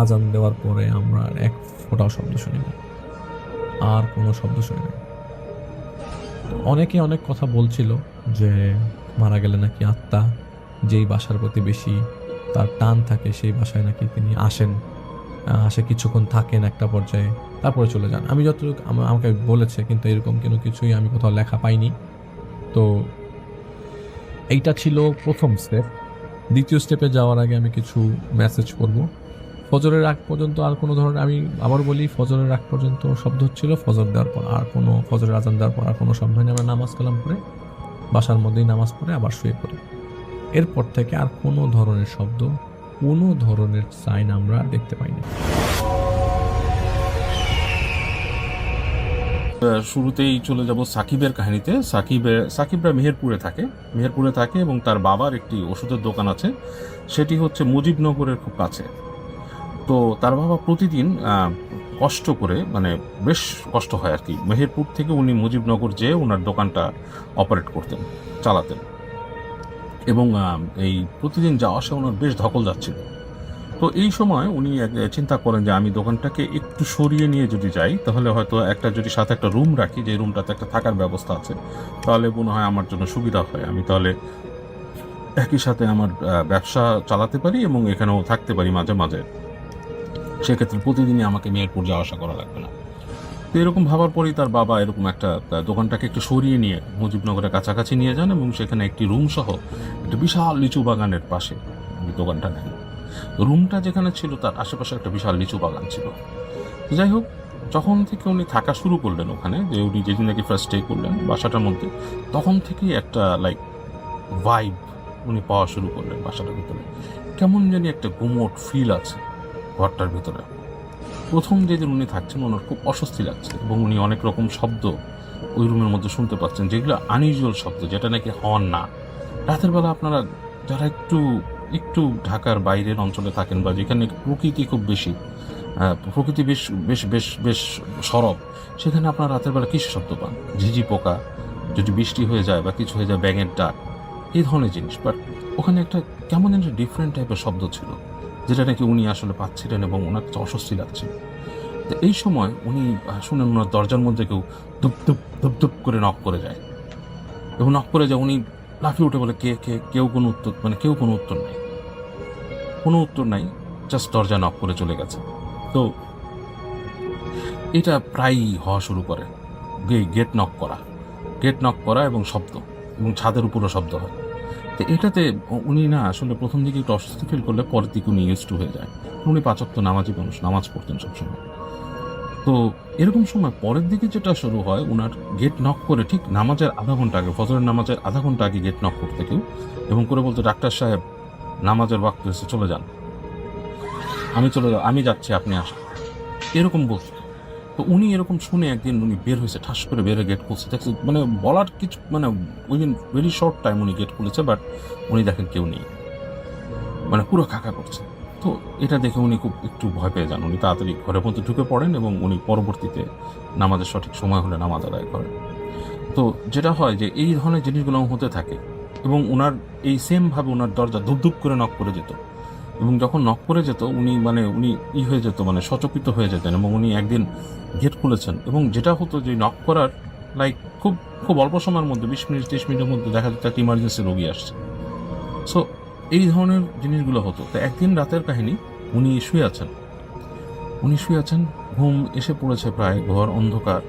আজান দেওয়ার পরে আমরা এক ফোঁটাও শব্দ শুনি না, আর কোনো শব্দ শুনি না। অনেকে অনেক কথা বলছিল যে মারা গেলে নাকি আত্মা যেই বাসার প্রতি বেশি তার টান থাকে সেই বাসায় নাকি তিনি আসেন, আসে কিছুক্ষণ থাকেন একটা পর্যায়ে তারপরে চলে যান। আমি যতটুকু আমাকে বলেছে, কিন্তু এরকম কোনো কিছুই আমি কোথাও লেখা পাইনি। তো এইটা ছিল প্রথম স্টেপ। দ্বিতীয় স্টেপে যাওয়ার আগে আমি কিছু মেসেজ করব। ফজরের আগ পর্যন্ত আর কোনো ধরনের, আমি আবার বলি, ফজরের আগ পর্যন্ত শব্দ হচ্ছিল, ফজর দেওয়ার পর আর কোনো, ফজরের আজান দেওয়ার পর আর কোনো শব্দ হয়নি। আমরা নামাজ কালাম করে বাসার মধ্যেই নামাজ পড়ে আবার শুয়ে পড়ি। এরপর থেকে আর কোনো ধরনের শব্দ, কোনো ধরনের সাইন আমরা দেখতে পাইনি। শুরুতেই চলে যাব সাকিবের কাহিনীতে। সাকিবরা মেহেরপুরে থাকে এবং তার বাবার একটি ওষুধের দোকান আছে, সেটি হচ্ছে মুজিবনগরের খুব কাছে। তো তার বাবা প্রতিদিন কষ্ট করে, মানে বেশ কষ্ট হয় আর কি, মেহেরপুর থেকে উনি মুজিবনগর যেয়ে ওনার দোকানটা অপারেট করতেন, চালাতেন, এবং এই প্রতিদিন যাওয়া আসা ওনার বেশ ধকল যাচ্ছিল। তো এই সময় উনি চিন্তা করেন যে আমি দোকানটাকে একটু সরিয়ে নিয়ে যদি যাই, তাহলে হয়তো একটা, যদি সাথে একটা রুম রাখি, যে রুমটাতে একটা থাকার ব্যবস্থা আছে, তাহলে মনে হয় আমার জন্য সুবিধা হয়। আমি তাহলে একই সাথে আমার ব্যবসা চালাতে পারি এবং এখানেও থাকতে পারি মাঝে মাঝে। সেক্ষেত্রে প্রতিদিনই আমাকে মেহেরপুর যাওয়া আসা করা লাগবে না। তো এরকম ভাবার পরেই তার বাবা এরকম একটা দোকানটাকে একটু সরিয়ে নিয়ে মুজিবনগরের কাছাকাছি নিয়ে যান এবং সেখানে একটি রুম সহ একটা বিশাল লিচু বাগানের পাশে দোকানটা নেন। রুমটা যেখানে ছিল তার আশেপাশে একটা বিশাল লিচু বাগান ছিল। যাই হোক, যখন থেকে উনি থাকা শুরু করলেন ওখানে, যে উনি যেদিন নাকি ফার্স্ট স্টে করলেন বাসাটার মধ্যে, তখন থেকেই একটা লাইক ভাইব উনি পাওয়া শুরু করলেন বাসাটার ভিতরে। কেমন জানি একটা গুমোট ফিল আছে ঘরটার ভিতরে। প্রথম যেদিন উনি থাকছেন ওনার খুব অস্বস্তি লাগছে এবং উনি অনেক রকম শব্দ ওই রুমের মধ্যে শুনতে পাচ্ছেন, যেগুলো আনইউজুয়াল শব্দ, যেটা নাকি হওয়ার না। রাতের বেলা আপনারা যারা একটু ঢাকার বাইরের অঞ্চলে থাকেন বা যেখানে প্রকৃতি খুব বেশি, প্রকৃতি বেশ বেশ বেশ বেশ সরব, সেখানে আপনারা রাতের বেলা কিসের শব্দ পান? ঝিঝি পোকা, যদি বৃষ্টি হয়ে যায় বা কিছু হয়ে যায়, ব্যাঙের ডাক, এই ধরনের জিনিস। বাট ওখানে একটা কেমন একটা ডিফারেন্ট টাইপের শব্দ ছিল, যেটা নাকি উনি আসলে পাচ্ছিলেন এবং ওনার কাছে অস্বস্তি লাগছিল। তো এই সময় উনি শুনেন ওনার দরজার মধ্যে কেউ ধুপ ধুপ ধুপ ধুপ করে নক করে যায়, এবং নক করে যায়। উনি লাফিয়ে উঠে বলে, কে কে? কেউ কোনো উত্তর, মানে কেউ কোনো উত্তর নেই, কোনো উত্তর নাই, জাস্ট দরজা নক করে চলে গেছে। তো এটা প্রায়ই হওয়া শুরু করে, গেট নক করা এবং শব্দ, এবং ছাদের উপরও শব্দ হয়। তো এটাতে উনি না আসলে প্রথম দিকে একটু অস্বস্তি ফিল করলে পরের দিকে উনি ইউজ টু হয়ে যায়। উনি 5 ওয়াক্ত নামাজি মানুষ, নামাজ পড়তেন সবসময়। তো এরকম সময় পরের দিকে যেটা শুরু হয়, ওনার গেট নক করে ঠিক নামাজের আধা ঘন্টা আগে, ফজরের নামাজের আধা ঘন্টা আগে গেট নক করতে কেউ, এবং করে বলতে, ডাক্তার সাহেব নামাজের ওয়াক্ত এসে, চলে যান, আমি যাচ্ছি, আপনি আসেন, এরকম বলছে। তো উনি এরকম শুনে একদিন উনি বের হয়েছে, ঠাস করে বের হয়ে গেট খুলছে, দেখছে মানে বলার কিছু, মানে উইদিন ভেরি শর্ট টাইম উনি গেট খুলেছে, বাট উনি দেখেন কেউ নেই, মানে পুরো খাকা করছে। তো এটা দেখে উনি খুব একটু ভয় পেয়ে যান। উনি তাড়াতাড়ি ঘরের মধ্যে ঢুকে পড়েন এবং উনি পরবর্তীতে নামাজের সঠিক সময় হলে নামাজ আদায় করেন। তো যেটা হয় যে এই ধরনের জিনিসগুলো হতে থাকে, এবং ওনার এই সেমভাবে ওনার দরজা ধুপধুপ করে নক করে যেত, এবং যখন নক করে যেত উনি হয়ে যেত, মানে সচকিত হয়ে যেতেন। এবং উনি একদিন গেট খুলেছেন, এবং যেটা হতো যে নক করার লাইক খুব খুব অল্প সময়ের মধ্যে, 20 মিনিট 30 মিনিটের মধ্যে দেখা যেত একটা ইমার্জেন্সি রোগী আসছে। সো এই ধরনের জিনিসগুলো হতো। তো একদিন রাতের কাহিনী, উনি শুয়ে আছেন, ঘুম এসে পড়েছে, প্রায় ঘর অন্ধকার।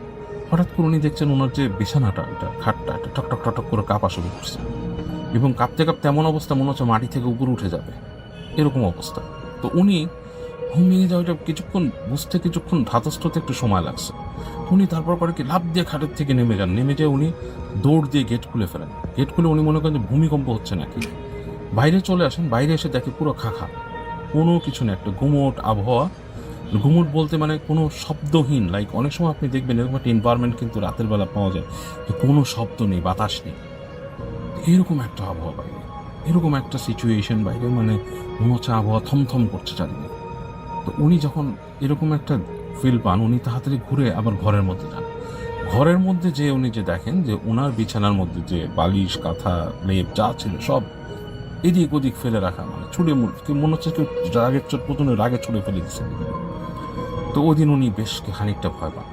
হঠাৎ করে উনি দেখছেন ওনার যে বিছানাটা, এটা খাটটা, এটা ঠক ঠক ঠক করে কাঁপা শুরু করছে, এবং কাঁপতে কাঁপতে এমন অবস্থা মনে হচ্ছে মাটি থেকে উপরে উঠে যাবে, এরকম অবস্থা। তো উনি ঘুম ভেঙে যাওয়া, এটা কিছুক্ষণ ধাতস্থতে একটু সময় লাগছে। উনি তারপর করে কি লাফ দিয়ে খাটের থেকে নেমে যেয়ে উনি দৌড় দিয়ে গেট খুলে ফেলেন। গেট খুলে উনি মনে করেন যে ভূমিকম্প হচ্ছে নাকি। বাইরে চলে আসেন, বাইরে এসে দেখে পুরো খাখা, কোনো কিছু নেই, একটা গুমোট আবহাওয়া। গুমোট বলতে মানে কোনো শব্দহীন, লাইক অনেক সময় আপনি দেখবেন এরকম একটা এনভায়রনমেন্ট কিন্তু রাতের বেলা পাওয়া যায়, যে কোনো শব্দ নেই, বাতাস নেই, এরকম একটা আবহাওয়া বাইরে, এরকম একটা সিচুয়েশন বাইরে, মানে মনে হচ্ছে আবহাওয়া থমথম করছে চারিদিকে। তো উনি যখন এরকম একটা ফিল পান, উনি তাড়াতাড়ি ঘুরে আবার ঘরের মধ্যে যান। ঘরের মধ্যে যে উনি যে দেখেন যে ওনার বিছানার মধ্যে যে বালিশ, কাঁথা, লেপ যা ছিল সব এদিক ওদিক ফেলে রাখা, মানে ছুড়ে মনে হচ্ছে কেউ রাগে ছুড়ে ফেলে দিচ্ছে। তো ওই দিন উনি বেশ খানিকটা ভয় পান।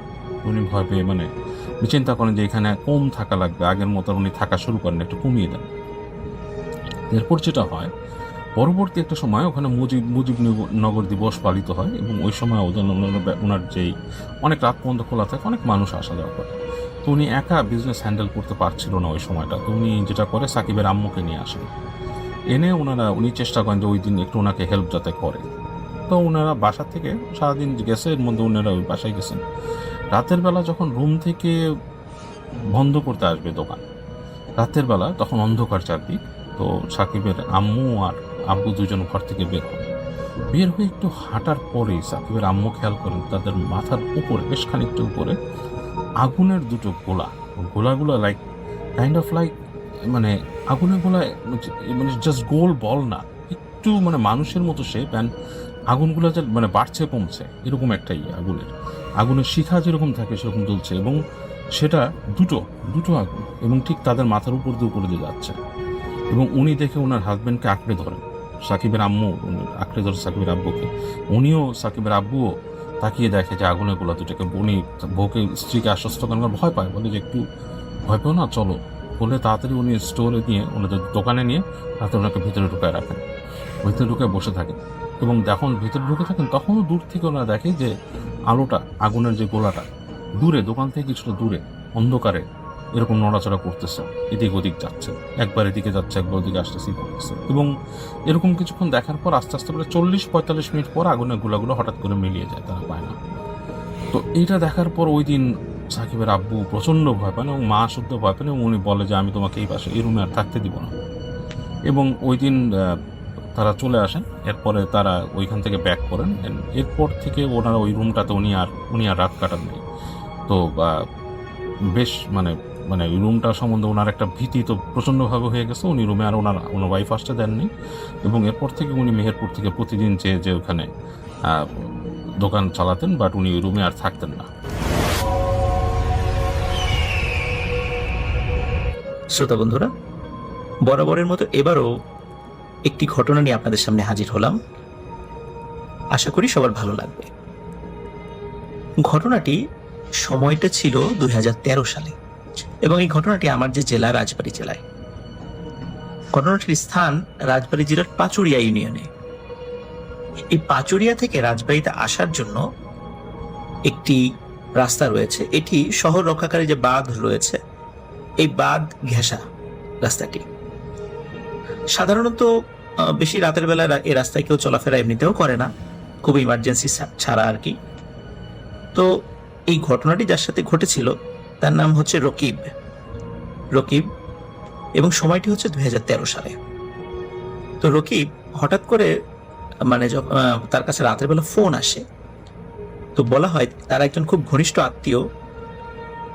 উনি ভয় পেয়ে মানে চিন্তা করেন যে এখানে কম থাকা লাগবে, আগের মতো উনি থাকা শুরু করেন, একটু কমিয়ে দেন। এরপর যেটা হয়, পরবর্তী একটা সময় ওখানে মুজিবনগর দিবস পালিত হয় এবং ওই সময় ওনার যেই অনেক রাত পর্যন্ত খোলা থাকে, অনেক মানুষ আসা যাওয়া করে। তো উনি একা বিজনেস হ্যান্ডেল করতে পারছিল না ওই সময়টা। তো উনি যেটা করে সাকিবের আম্মুকে নিয়ে আসেন, এনে উনি চেষ্টা করেন যে ওই দিন একটু ওনাকে হেল্প যাতে করে। তো ওনারা বাসা থেকে সারাদিন গেছে, এর মধ্যে ওনারা ওই বাসায় গেছেন। রাতের বেলা যখন রুম থেকে বন্ধ করতে আসবে দোকান, রাতের বেলা তখন অন্ধকার চারদিক। তো সাকিবের আম্মু আর আব্বু দুজন ঘর থেকে বের হয়ে একটু হাঁটার পরেই সাকিবের আম্মু খেয়াল করেন তাদের মাথার উপরে, বেশ খানিকটা উপরে, আগুনের দুটো গোলাগুলো কাইন্ড অফ মানে আগুনের গোলা, মানে জাস্ট গোল বল না, একটু মানে মানুষের মতো শেপ, অ্যান্ড আগুনগুলো যে মানে বাড়ছে কমছে এরকম একটা আগুনের শিখা যেরকম থাকে সেরকম জ্বলছে, এবং সেটা দুটো আগুন, এবং ঠিক তাদের মাথার উপর দিয়ে যাচ্ছে। এবং উনি দেখে ওনার হাজবেন্ডকে আঁকড়ে ধরেন, সাকিবের আম্মু আঁকড়ে ধরে সাকিবের আব্বুকে, উনিও সাকিবের আব্বুও তাকিয়ে দেখে যে আগুনের গোলা দুটাকে। উনি বউকে, স্ত্রীকে আশ্বস্ত করেন, ভয় পায়, বলে যে একটু ভয় পেও না, চলো বলে তাড়াতাড়ি উনি স্টোরে নিয়ে ওনাদের দোকানে নিয়ে তাতে ওনাকে ভিতরে ঢুকায় রাখেন, ভিতরে ঢুকায় বসে থাকেন। এবং যখন ভিতরে ঢুকে থাকেন তখনও দূর থেকে ওনারা দেখে যে আলোটা, আগুনের যে গোলাটা দূরে, দোকান থেকে কিছুটা দূরে অন্ধকারে এরকম নড়াচড়া করতেছে, এদিক ওদিক যাচ্ছে, একবার এদিকে যাচ্ছে, একবার ওদিকে আসতেছে করতেছে। এবং এরকম কিছুক্ষণ দেখার পর আস্তে আস্তে করে 40-45 মিনিট পর আগুনের গোলাগুলো হঠাৎ করে মিলিয়ে যায়, তারা পায় না। তো এইটা দেখার পর ওই দিন সাকিবের আব্বু প্রচণ্ড ভয় পান এবং মা শুদ্ধ ভয় পান, এবং উনি বলে যে আমি তোমাকে এই পাশে এই রুমে আর থাকতে দিব না। এবং ওই দিন তারা চলে আসেন, এরপরে তারা ওইখান থেকে ব্যাক করেন। এরপর থেকে ওনারা ওই রুমটাতে উনি আর রাত কাটাননি। তো বেশ মানে ওই রুমটা সম্বন্ধে ওনার একটা ভীতি তো প্রচণ্ডভাবে হয়ে গেছে। উনি রুমে আর ওনার ওয়াইফ আসতে দেননি, এবং এরপর থেকে উনি মেহেরপুর থেকে প্রতিদিন যে ওখানে দোকান চালাতেন, বাট উনি ওই রুমে আর থাকতেন না। শ্রোতা বন্ধুরা, বরাবরের মতো এবারও একটি ঘটনা নিয়ে আপনাদের সামনে হাজির হলাম। আশা করি সবার ভালো লাগবে। ঘটনাটি সময়টা ছিল 2013 সালে, এবং এই ঘটনাটি আমার যে জেলা, রাজবাড়ী জেলায়। ঘটনাটির স্থান রাজবাড়ী জেলার পাচুরিয়া ইউনিয়নে। এই পাচুরিয়া থেকে রাজবাড়ীতে আসার জন্য একটি রাস্তা রয়েছে। এটি শহর রক্ষাকারী যে বাঁধ রয়েছে, এই বাঁধ ঘেঁষা রাস্তাটি। সাধারণত বেশি রাতের বেলা এই রাস্তায় কেউ চলাফেরা এমনিতেও করে না, খুব ইমার্জেন্সি ছাড়া আর কি। তো এই ঘটনাটি যার সাথে ঘটেছিল তার নাম হচ্ছে রকিব, এবং সময়টি হচ্ছে 2013 সালে। তো রকিব হঠাৎ করে মানে তার কাছে রাতের বেলা ফোন আসে। তো বলা হয় তার একজন খুব ঘনিষ্ঠ আত্মীয়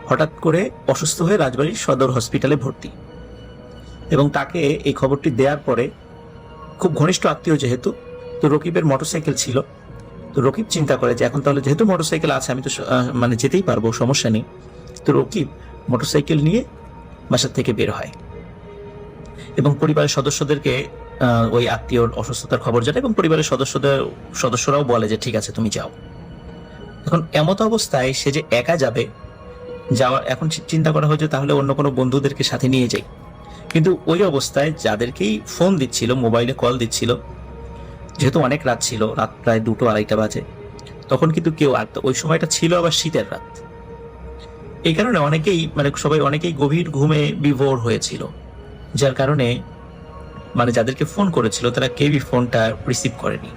হঠাৎ করে অসুস্থ হয়ে রাজবাড়ীর সদর হসপিটালে ভর্তি, এবং তাকে এই খবরটি দেওয়ার পরে, খুব ঘনিষ্ঠ আত্মীয় যেহেতু, তো রকিবের মোটরসাইকেল ছিল। তো রকিব চিন্তা করে যে এখন তাহলে যেহেতু মোটরসাইকেল আছে, আমি তো মানে যেতেই পারবো, সমস্যা নেই। তো রকিব মোটরসাইকেল নিয়ে বাসার থেকে বের হয় এবং পরিবারের সদস্যদেরকে ওই আত্মীয়র অসুস্থতার খবর জানায়, এবং পরিবারের সদস্যরাও বলে যে ঠিক আছে তুমি যাও। এখন এমত অবস্থায় সে যে একা যাবে, এখন চিন্তা করা হয়েছে তাহলে অন্য কোনো বন্ধুদেরকে সাথে নিয়ে যাই। কিন্তু ওই অবস্থায় যাদেরকেই ফোন দিচ্ছিল, মোবাইলে কল দিচ্ছিল, যেহেতু অনেক রাত ছিল, রাত প্রায় 2-2:30 বাজে, তখন কিন্তু কেউ, আর ওই সময়টা ছিল আবার শীতের রাত, এই কারণে অনেকেই গভীর ঘুমে বিভোর হয়েছিল, যার কারণে যাদেরকে ফোন করেছিল তারা কেউই ফোনটা রিসিভ করেনি।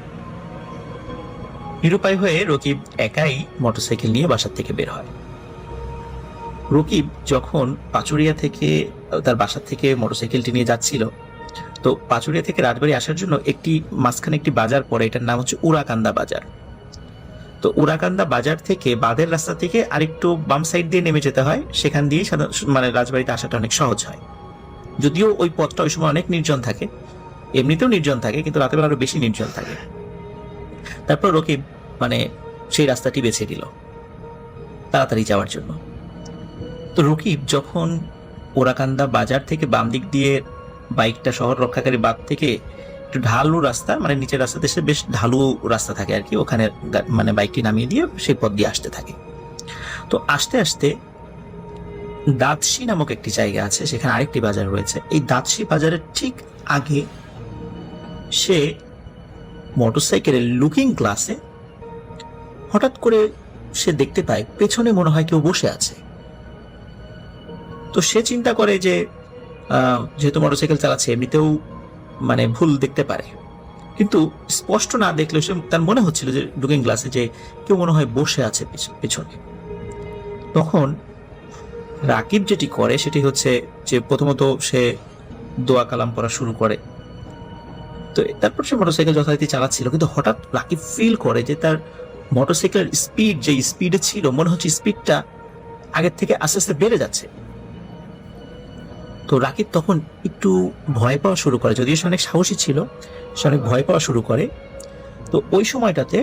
নিরুপায় হয়ে রকিব একাই মোটরসাইকেল নিয়ে বাসার থেকে বের হয়। রকিব যখন পাচুরিয়া থেকে তার বাসা থেকে মোটরসাইকেলটি নিয়ে যাচ্ছিল, তো পাচুরিয়া থেকে রাজবাড়ী আসার জন্য মাঝখানে একটি বাজার পড়ে, এটার নাম হচ্ছে উড়াকান্দা বাজার। তো উড়াকান্দা বাজার থেকে বাঁধের রাস্তা থেকে আরেকটু বাম সাইড দিয়ে নেমে যেতে হয়, সেখান দিয়ে রাজবাড়ীতে আসাটা অনেক সহজ হয়। যদিও ওই পথটা ওই সময় অনেক নির্জন থাকে, এমনিতেও নির্জন থাকে, কিন্তু রাতের বেলা আরো বেশি নির্জন থাকে। তারপর রকিব সেই রাস্তাটি বেছে নিল তাড়াতাড়ি যাওয়ার জন্য। তো রকিব যখন ওরাকান্দা বাজার থেকে বাম দিক দিয়ে বাইকটা শহর রক্ষাকারী বাঁধ থেকে একটু ঢালু রাস্তা, নিচের রাস্তা দেশে বেশ ঢালু রাস্তা থাকে আর কি, ওখানে বাইকটি নামিয়ে দিয়ে সেই পথ দিয়ে আসতে থাকে। তো আস্তে আস্তে দাঁতশি নামক একটি জায়গা আছে, সেখানে আরেকটি বাজার রয়েছে। এই দাঁতশি বাজারের ঠিক আগে সে মোটরসাইকেলের লুকিং গ্লাসে হঠাৎ করে সে দেখতে পায় পেছনে মনে হয় কেউ বসে আছে। তো সে চিন্তা করে যে যেহেতু মোটরসাইকেল চালাচ্ছে এমনিতেও মানে ভুল দেখতে পারে, কিন্তু স্পষ্ট না দেখলেও সে তার মনে হচ্ছিল যে লুকিং গ্লাসে যে কেউ মনে হয় বসে আছে পেছনে। তখন রাকিব যেটি করে সেটি হচ্ছে যে প্রথমত সে দোয়া কালাম পড়া শুরু করে। তো তারপর সে মোটরসাইকেল যথারীতি চালাচ্ছিল, কিন্তু হঠাৎ রাকিব ফিল করে যে তার মোটরসাইকেলের স্পিড যে স্পিডে ছিল মনে হচ্ছে স্পিডটা আগের থেকে আস্তে আস্তে বেড়ে যাচ্ছে। তো রাকিব তখন একটু ভয় পাওয়া শুরু করে, যদিও সে অনেক সাহসী ছিল, সে অনেক ভয় পাওয়া শুরু করে। তো ওই সময়টাতে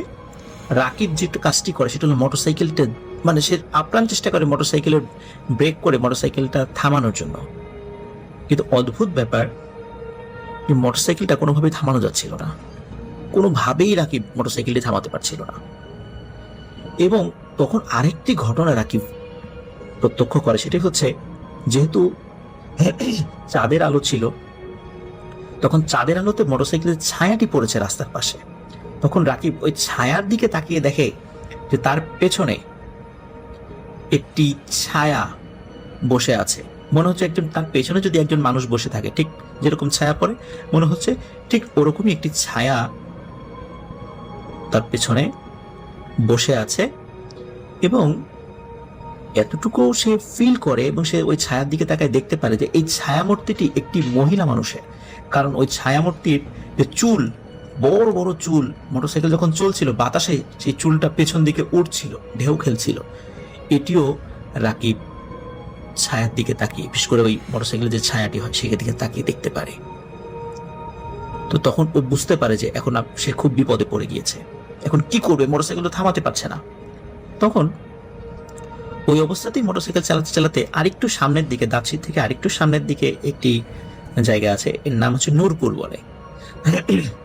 রাকিব যে কাজটি করে সেটা হলো মোটরসাইকেলটা মানে সে আপ্রাণ চেষ্টা করে মোটরসাইকেলের ব্রেক করে মোটরসাইকেলটা থামানোর জন্য, কিন্তু অদ্ভুত ব্যাপার এই মোটরসাইকেলটা কোনোভাবেই থামানো যাচ্ছিল না, কোনোভাবেই রাকিব মোটরসাইকেলটি থামাতে পারছিল না। এবং তখন আরেকটি ঘটনা রাকিব প্রত্যক্ষ করে, সেটি হচ্ছে যেহেতু চাঁদের আলো ছিল, তখন চাঁদের আলোতে মোটরসাইকেলের ছায়াটি পড়েছে রাস্তার পাশে। তখন রাকিব ওই ছায়ার দিকে তাকিয়ে দেখে যে তার পেছনে একটি ছায়া বসে আছে। মনে হচ্ছে একজন তার পেছনে যদি একজন মানুষ বসে থাকে ঠিক যেরকম ছায়া পড়ে, মনে হচ্ছে ঠিক ওরকমই একটি ছায়া তার পেছনে বসে আছে। এবং এতটুকু সে ফিল করে এবং সে ওই ছায়ার দিকে তাকায় দেখতে পারে যে এই ছায়ামূর্তিটি একটি মহিলা মানুষের, কারণ ওই ছায়ামূর্তির যে চুল, বড় বড় চুল, মোটরসাইকেল যখন চলছিল বাতাসে সেই চুলটা পেছন দিকে উঠছিল, ঢেউ খেলছিল। এটিও রাকিব ছায়ার দিকে তাকিয়ে, বিশেষ করে ওই মোটরসাইকেলের যে ছায়াটি হয় সেদিকে দিকে তাকিয়ে দেখতে পারে। তো তখন ও বুঝতে পারে যে এখন সে খুব বিপদে পড়ে গিয়েছে, এখন কি করবে, মোটরসাইকেল তো থামাতে পারছে না। তখন ওই অবস্থাতেই মোটরসাইকেল চালাতে চালাতে আরেকটু সামনের দিকে, দাঁতশি থেকে আরেকটু সামনের দিকে একটি জায়গা আছে, এর নাম হচ্ছে নূরপুর বলে।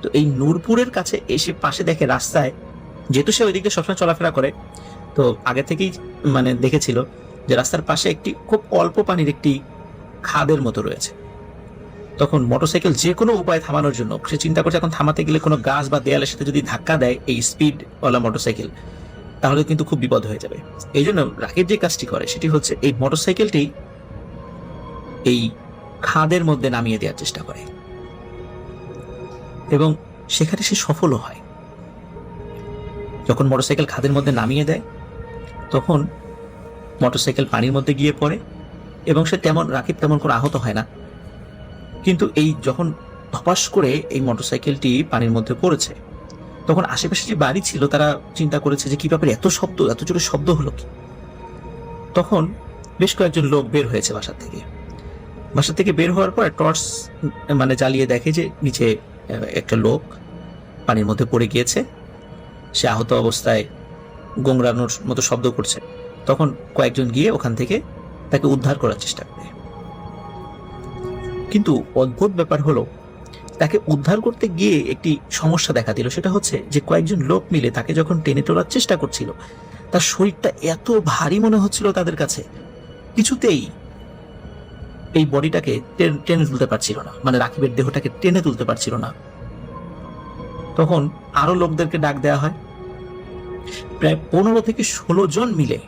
তো এই নূরপুরের কাছে এসে পাশে দেখে রাস্তায়, যেহেতু সে ওই দিকে সবসময় চলাফেরা করে, তো আগে থেকেই মানে দেখেছিল যে রাস্তার পাশে একটি খুব অল্প পানির একটি খাদের মতো রয়েছে। তখন মোটরসাইকেল যে কোনো উপায় থামানোর জন্য সে চিন্তা করছে এখন থামাতে গেলে কোনো গাছ বা দেয়ালের সাথে যদি ধাক্কা দেয় এই স্পিডওয়ালা মোটরসাইকেল, তাহলে কিন্তু খুব বিপদ হয়ে যাবে। এই জন্য রাকিব যে কাজটি করে সেটি হচ্ছে এই মোটরসাইকেলটি এই খাদের মধ্যে নামিয়ে দেওয়ার চেষ্টা করে এবং সেখানে সে সফলও হয়। যখন মোটরসাইকেল খাদের মধ্যে নামিয়ে দেয় তখন মোটরসাইকেল পানির মধ্যে গিয়ে পড়ে এবং সে রাকিব তেমন কোনো আহত হয় না। কিন্তু এই যখন ধপাস করে এই মোটরসাইকেলটি পানির মধ্যে পড়েছে, তখন আশেপাশে যে বাড়ি ছিল তারা চিন্তা করেছে যে কি ব্যাপারে এত শব্দ, এত জোরে শব্দ হলো কি। তখন বেশ কয়েকজন লোক বের হয়েছে বাসা থেকে বের হওয়ার পর টর্চ মানে জ্বালিয়ে দেখে যে নিচে একটা লোক পানির মধ্যে পড়ে গিয়েছে, সে আহত অবস্থায় গোংরানোর মতো শব্দ করছে। তখন কয়েকজন গিয়ে ওখান থেকে তাকে উদ্ধার করার চেষ্টা করে, কিন্তু অদ্ভুত ব্যাপার হলো তাকে উদ্ধার করতে গিয়ে একটি সমস্যা দেখা দিল। সেটা হচ্ছে যে কয়েকজন লোক মিলে তাকে যখন টেনে তোলার চেষ্টা করছিল, তার শরীরটা এত ভারী মনে হচ্ছিল তাদের কাছে, কিছুতেই এই বডিটাকে টেনে তুলতে পারছিল না, মানে রাকিবের দেহটাকে টেনে তুলতে পারছিল না। তখন আরো লোকদেরকে ডাক দেওয়া হয়, প্রায় 15 থেকে 16 জন মিলে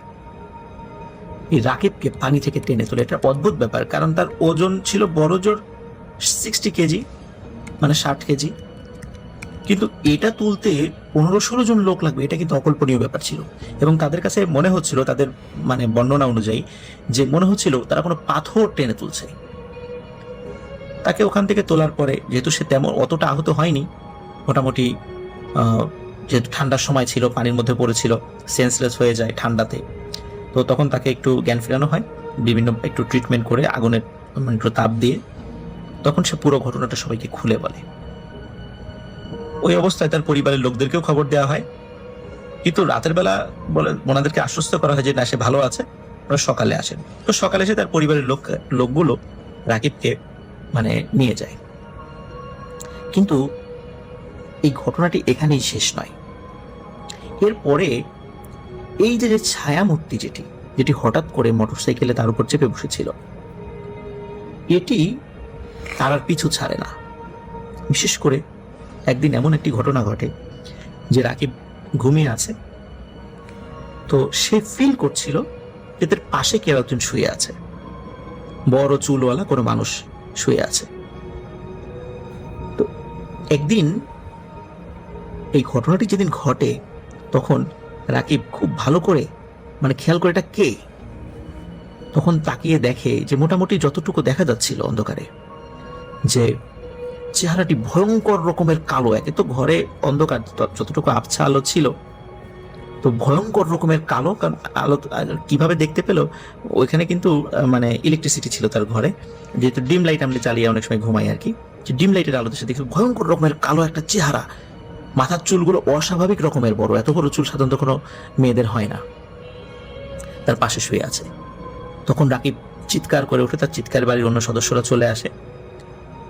এই রাকিবকে পানি থেকে টেনে তোলে। এটা অদ্ভুত ব্যাপার, কারণ তার ওজন ছিল বড় জোর 60 কেজি, মানে 60 কেজি, কিন্তু এটা তুলতে 15-16 জন লোক লাগবে, এটা কিন্তু অকল্পনীয় ব্যাপার ছিল। এবং তাদের কাছে মনে হচ্ছিল, তাদের মানে বর্ণনা অনুযায়ী, যে মনে হচ্ছিল তারা কোনো পাথর টেনে তুলছে। তাকে ওখান থেকে তোলার পরে যেহেতু সে তেমন অতটা আহত হয়নি, মোটামুটি যেহেতু ঠান্ডার সময় ছিল, পানির মধ্যে পড়েছিল, সেন্সলেস হয়ে যায় ঠান্ডাতে, তো তখন তাকে একটু জ্ঞান ফেরানো হয় বিভিন্ন একটু ট্রিটমেন্ট করে, আগুনের একটু তাপ দিয়ে। তখন সে পুরো ঘটনাটা সবাইকে খুলে বলে। ওই অবস্থায় তার পরিবারের লোকদেরকেও খবর দেওয়া হয়, কিন্তু রাতের বেলা বলে ওনাদেরকে আশ্বস্ত করা হয় যে না, সে ভালো আছে, ওরা সকালে আসেন। তো সকালে এসে তার পরিবারের লোকগুলো রাকিবকে মানে নিয়ে যায়। কিন্তু এই ঘটনাটি এখানেই শেষ নয়। এরপরে এই যে ছায়া মূর্তি যেটি, যেটি হঠাৎ করে মোটরসাইকেলে তার উপর চেপে বসেছিল। এটি তার আর পিছু ছাড়ে না। বিশেষ করে একদিন এমন একটি ঘটনা ঘটে যে রাকিব ঘুমিয়ে আছে, তো সে ফিল করছিল যে তার পাশে কেউ একজন শুয়ে আছে, বড় চুলওয়ালা কোনো মানুষ শুয়ে আছে। তো একদিন এই ঘটনাটি যেদিন ঘটে তখন রাকিব খুব ভালো করে খেয়াল করে এটা কে, তখন তাকিয়ে দেখে যে মোটামুটি যতটুকু দেখা যাচ্ছিল অন্ধকারে, যে চেহারাটি ভয়ঙ্কর রকমের কালো। একে তো ঘরে অন্ধকার, যতটুকু আবছা আলো ছিল তো ভয়ঙ্কর রকমের কালো। কারণ আলো কিভাবে দেখতে পেল, ওইখানে কিন্তু ইলেকট্রিসিটি ছিল তার ঘরে, যেহেতু ডিম লাইট আমরা চালিয়ে অনেক সময় ঘুমাই আর কি, যে ডিম লাইটের আলোতে সে দেখছে ভয়ঙ্কর রকমের কালো একটা চেহারা, মাথার চুলগুলো অস্বাভাবিক রকমের বড়, এত বড় চুল সাধারণত কোনো মেয়েদের হয় না। তার পাশে শুয়ে আছে। তখন রাকিব চিৎকার করে ওঠে, তার চিৎকার বাড়ির অন্য সদস্যরা চলে আসে।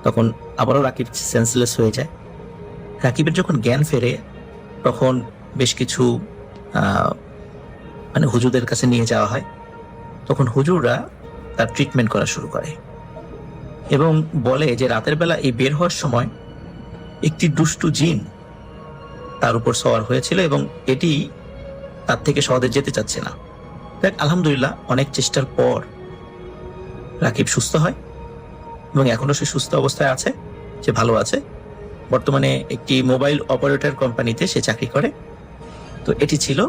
তখন আবারও রাকিব সেন্সলেস হয়ে যায়। রাকিবের যখন জ্ঞান ফেরে তখন বেশ কিছু হুজুরদের কাছে নিয়ে যাওয়া হয়। তখন হুজুররা তার ট্রিটমেন্ট করা শুরু করে এবং বলে যে রাতের বেলা এই বের হওয়ার সময় একটি দুষ্টু জিন তার উপর সওয়ার হয়েছিল এবং এটি তার থেকে সহজে যেতে চাচ্ছে না। দেখ, আলহামদুলিল্লাহ অনেক চেষ্টার পর রাকিব সুস্থ হয় এবং এখনো সে সুস্থ অবস্থায় আছে, সে ভালো আছে। বর্তমানে একটি মোবাইল অপারেটর কোম্পানিতে সে চাকরি করে। তো এটি ছিল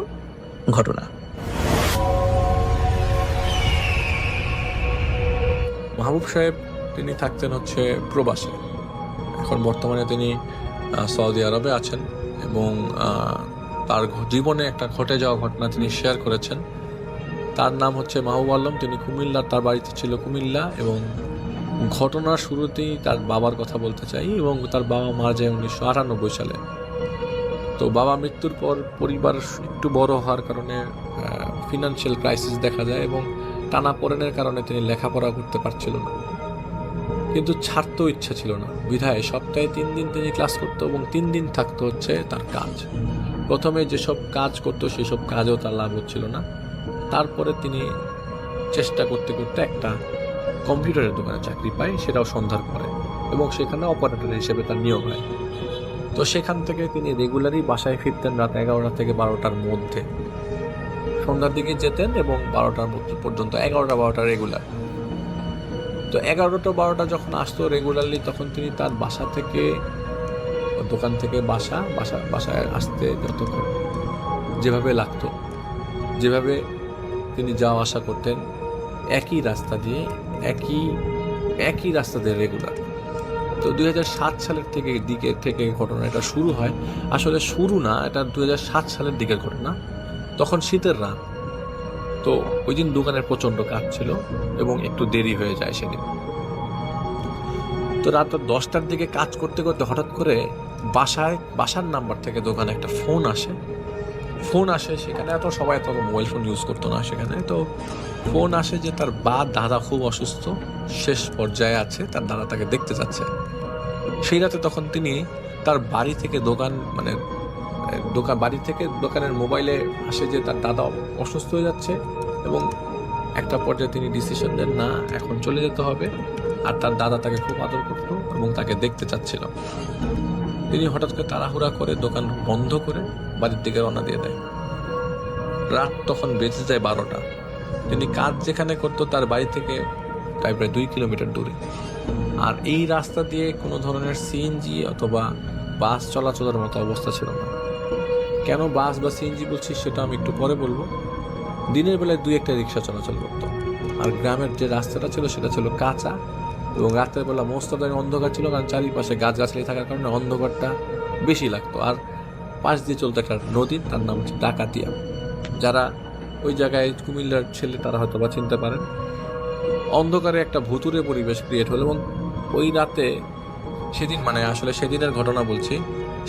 ঘটনা। মাহবুব সাহেব তিনি থাকতেন হচ্ছে প্রবাসে। এখন বর্তমানে তিনি সৌদি আরবে আছেন এবং তার জীবনে একটা ঘটে যাওয়া ঘটনা তিনি শেয়ার করেছেন। তার নাম হচ্ছে মাহবুব আলম। তিনি কুমিল্লার, তার বাড়িতে ছিল কুমিল্লা এবং ঘটনার শুরুতেই তার বাবার কথা বলতে চাই। এবং তার বাবা মারা যায় 1998 সালে। তো বাবা মৃত্যুর পর পরিবার একটু বড় হওয়ার কারণে ফিনান্সিয়াল ক্রাইসিস দেখা যায় এবং টানাপোড়েনের কারণে তিনি লেখাপড়া করতে পারছিল না, কিন্তু ছাড়তেও ইচ্ছা ছিল না। বিধায় সপ্তাহে 3 দিন তিনি ক্লাস করতো এবং 3 দিন থাকতো হচ্ছে তার কাজ। প্রথমে যেসব কাজ করতো সেসব কাজও তার লাভ হচ্ছিল না। তারপরে তিনি চেষ্টা করতে করতে একটা কম্পিউটারের দোকানে চাকরি পায়, সেটাও সন্ধ্যার পরে, এবং সেখানে অপারেটর হিসেবে তার নিয়োগ হয়। তো সেখান থেকে তিনি রেগুলারই বাসায় ফিরতেন রাত 11টা থেকে 12টার মধ্যে। সন্ধ্যার দিকে যেতেন এবং 12টার মধ্যে পর্যন্ত, 11টা 12টা রেগুলার। তো 11টা 12টা যখন আসতো রেগুলারলি, তখন তিনি তার বাসা থেকে, দোকান থেকে বাসায় আসতে যতক্ষণ যেভাবে লাগতো, যেভাবে তিনি যাওয়া আসা করতেন একই রাস্তা দিয়ে রেগুলার। তো 2007 সালের দিকে থেকে ঘটনা এটা শুরু হয়। আসলে শুরু না, এটা 2007 সালের দিকের ঘটনা। তখন শীতের রাত। তো ওই দিন দোকানের প্রচন্ড কাজ ছিল এবং একটু দেরি হয়ে যায় সেদিন। তো রাত 10টার দিকে কাজ করতে করতে হঠাৎ করে বাসার নাম্বার থেকে দোকানে একটা ফোন আসে। সেখানে সবাই এত মোবাইল ফোন ইউজ করতো না সেখানে। তো ফোন আসে যে তার দাদা খুব অসুস্থ, শেষ পর্যায়ে আছে, তার দাদা তাকে দেখতে যাচ্ছে। সেই রাতে তখন তিনি তার বাড়ি থেকে দোকানের মোবাইলে আসে যে তার দাদা অসুস্থ হয়ে যাচ্ছে এবং একটা পর্যায়ে তিনি ডিসিশন দেন না, এখন চলে যেতে হবে। আর তার দাদা তাকে খুব আদর করত এবং তাকে দেখতে চাচ্ছিল। তিনি হঠাৎ করে তাড়াহুড়া করে দোকান বন্ধ করে বাড়ির দিকে রওনা দিয়ে দেয়। রাত তখন বেজে যায় 12টা। তিনি কাজ যেখানে করতো তার বাড়ি থেকে প্রায় 2 কিলোমিটার দূরে। আর এই রাস্তা দিয়ে কোনো ধরনের সিএনজি অথবা বাস চলাচলের মতো অবস্থা ছিল না। কেন বাস বা সিএনজি বলছি সেটা আমি একটু পরে বলবো। দিনের বেলায় 2-1টা রিক্সা চলাচল করতো। আর গ্রামের যে রাস্তাটা ছিল সেটা ছিল কাঁচা এবং রাতের বেলা মোস্ট অফ দ্য অন্ধকার ছিল, কারণ চারিপাশে গাছগাছালি থাকার কারণে অন্ধকারটা বেশি লাগতো। আর পাশ দিয়ে চলতো একটা নদী, তার নাম হচ্ছে ডাকাতিয়া। যারা ওই জায়গায় কুমিল্লার ছেলে তারা হয়তো বা চিনতে পারেন। অন্ধকারে একটা ভুতুরে পরিবেশ ক্রিয়েট হলো এবং ওই রাতে সেদিন আসলে সেদিনের ঘটনা বলছি,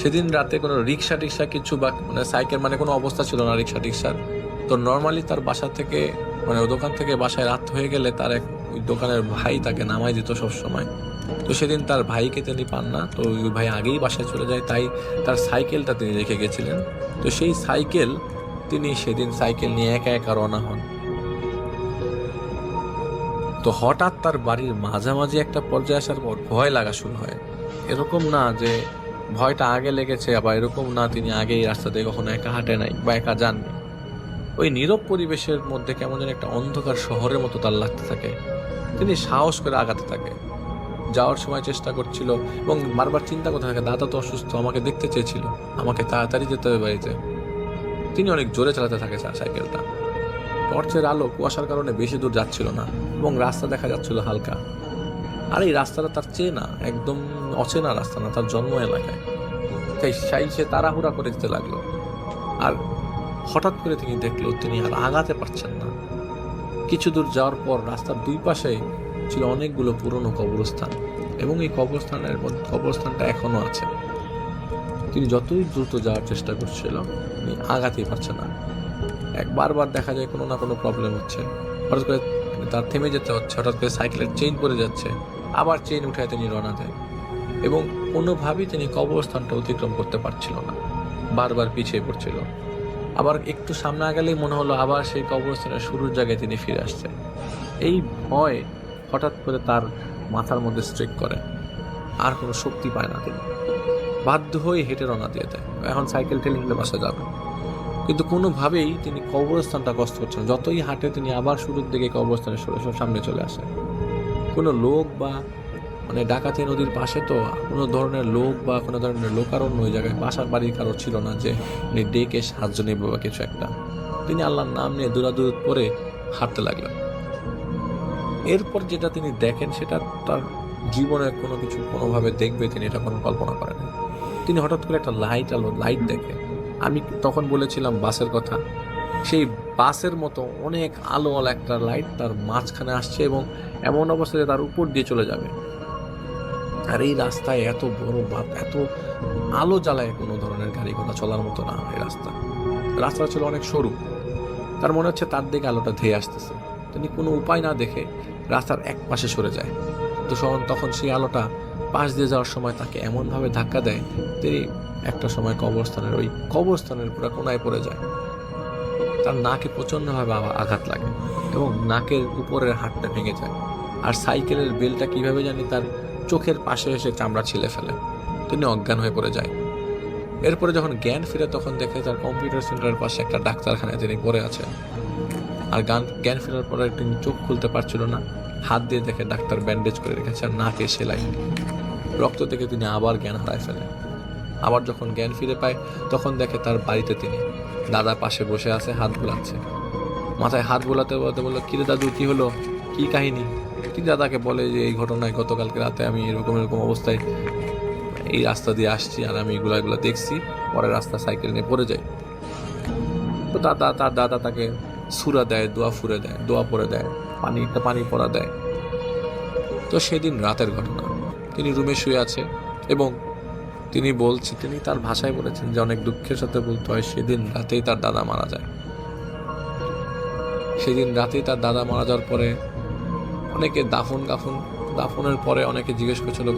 সেদিন রাতে কোনো রিক্সা টিক্সা কিছু বা সাইকেল কোনো অবস্থা ছিল না রিক্সা টিক্সার। তো নর্মালি তার বাসা থেকে দোকান থেকে বাসায় রাত হয়ে গেলে তার ওই দোকানের ভাই তাকে নামাই দিত সবসময়। তো সেদিন তার ভাইকে তিনি পান না, তো ওই ভাই আগেই বাসায় চলে যায়, তাই তার সাইকেলটা তিনি রেখে গেছিলেন। তো সেই সাইকেল তিনি সেদিন সাইকেল নিয়ে একা রওনা হন তো হঠাৎ তার বাড়ির মাঝামাঝি একটা পর্যায়ে আসার পর ভয় লাগা শুরু হয়। এরকম না যে ভয়টা আগে লেগেছে, আবার এরকম না তিনি আগে এই রাস্তা দিয়ে কখনো একা হাঁটে নাই বা একা যাননি। ওই নীরব পরিবেশের মধ্যে কেমন যেন একটা অন্ধকার শহরের মতো তার লাগতে থাকে। তিনি সাহস করে আগাতে থাকে, যাওয়ার সময় চেষ্টা করছিল এবং বারবার চিন্তা করতে থাকে, দাদা তো অসুস্থ, আমাকে দেখতে চেয়েছিল, আমাকে তাড়াতাড়ি যেতে হবে বাড়িতে। তিনি অনেক জোরে চালাতে থাকে সাইকেলটা। টর্চের আলো কুয়াশার কারণে বেশি দূর যাচ্ছিল না এবং রাস্তা দেখা যাচ্ছিল হালকা। আর এই রাস্তাটা তার চেনা, একদম অচেনা রাস্তা না, তার জন্ম এলাকায়। তাই সে তাড়াহুড়া করে যেতে লাগলো। আর হঠাৎ করে তিনি দেখলো তিনি আর আগাতে পারছেন না। কিছু দূর যাওয়ার পর রাস্তার দুই পাশে ছিল অনেকগুলো পুরনো কবরস্থান এবং এই কবরস্থানটা এখনো আছে। তিনি যতই দ্রুত যাওয়ার চেষ্টা করছিল তিনি আগাতেই পারছে না। বারবার দেখা যায় কোনো না কোনো প্রবলেম হচ্ছে, হঠাৎ করে তার থেমে যেতে হচ্ছে, হঠাৎ করে সাইকেলের চেইন পড়ে যাচ্ছে, আবার চেইন উঠায় তিনি রওনা দেয় এবং কোনোভাবেই তিনি কবরস্থানটা অতিক্রম করতে পারছিল না, বারবার পিছিয়ে পড়ছিল। আবার একটু সামনে আগালেই মনে হলো আবার সেই কবরস্থানের শুরুর জায়গায় তিনি ফিরে আসছে। এই ভয় হঠাৎ করে তার মাথার মধ্যে স্ট্রাইক করে, আর কোনো শক্তি পায় না। তিনি বাধ্য হয়ে হেঁটে রওনা দিয়ে দেয়, এখন সাইকেল ঠেলে নিলে বাসা যাবে, কিন্তু কোনোভাবেই তিনি কবরস্থানটা কষ্ট করছেন। যতই হাঁটে তিনি আবার শুরুর দিকে কবরস্থানের সামনে চলে আসে। কোনো লোক বা ডাকাতি নদীর পাশে তো কোনো ধরনের লোক বা কোনো ধরনের লোকারণ্য ওই জায়গায় বাসার বাড়ির কারো ছিল না যে উনি ডেকে সাহায্য নেবে বা কিছু একটা। তিনি আল্লাহর নাম নিয়ে দূরাদূর করে হাঁটতে লাগলেন। এরপর যেটা তিনি দেখেন সেটা তার জীবনে কোনো কিছু কোনোভাবে দেখবে তিনি এটা কোনো কল্পনা করেন। তিনি হঠাৎ করে একটা লাইট দেখে। আমি তখন বলেছিলাম বাসের কথা, সেই বাসের মতো অনেক আলোওয়ালা একটা লাইট তার মাঝখানে আসছে এবং এমন অবস্থায় তার উপর দিয়ে চলে যাবে। আর এই রাস্তায় এত বড় এত আলো জ্বালায় কোনো ধরনের গাড়ি ঘোড়া চলার মতো না। এই রাস্তা ছিল অনেক সরু। তার মনে হচ্ছে তার দিকে আলোটা ধেয়ে আসতেছে। তিনি কোনো উপায় না দেখে রাস্তার এক পাশে সরে যায়। তো তখন সেই আলোটা পাশ দিয়ে যাওয়ার সময় তাকে এমনভাবে ধাক্কা দেয়, তিনি একটা সময় কবরস্থানের পুরো কোনায় পড়ে যায়। তার নাকে প্রচণ্ডভাবে আঘাত লাগে এবং নাকের উপরের হাড়টা ভেঙে যায়। আর সাইকেলের বেলটা কিভাবে জানি তার চোখের পাশে এসে চামড়া ছিলে ফেলে। তিনি অজ্ঞান হয়ে পড়ে যায়। এরপরে যখন জ্ঞান ফিরে তখন দেখে তার কম্পিউটার সেন্টারের পাশে একটা ডাক্তারখানায় তিনি পড়ে আছেন। আর জ্ঞান ফেরার পরে তিনি চোখ খুলতে পারছিল না। হাত দিয়ে দেখে ডাক্তার ব্যান্ডেজ করে রেখেছে আর নাকে সেলাই। রক্ত থেকে তিনি আবার জ্ঞান হারায় ফেলেন। আবার যখন জ্ঞান ফিরে পায় তখন দেখে তার বাড়িতে তিনি দাদা পাশে বসে আছে, হাত বোলাচ্ছে। মাথায় হাত বোলাতে বলতে বললো, কিরে দাদু কি হলো, কি কাহিনী? তিনি দাদাকে বলে যে এই ঘটনায় গতকালকে রাতে আমি এরকম অবস্থায় এই রাস্তা দিয়ে আসছি আর আমি এগুলা দেখছি, পরে রাস্তা সাইকেল নিয়ে পড়ে যাই। তো তার দাদা তাকে সুরা দেয়, দোয়া পড়ে দেয়, পানি পড়া দেয়। তো সেদিন রাতের ঘটনা, তিনি রুমে শুয়ে আছে এবং তিনি তার ভাষায় বলেছেন যে অনেক দুঃখের সাথে বলতে হয় সেদিন রাতেই তার দাদা মারা যায়। সেদিন রাতেই তার দাদা মারা যাওয়ার পরে অনেকে দাফনের পরে অনেকে জিজ্ঞেস করছিল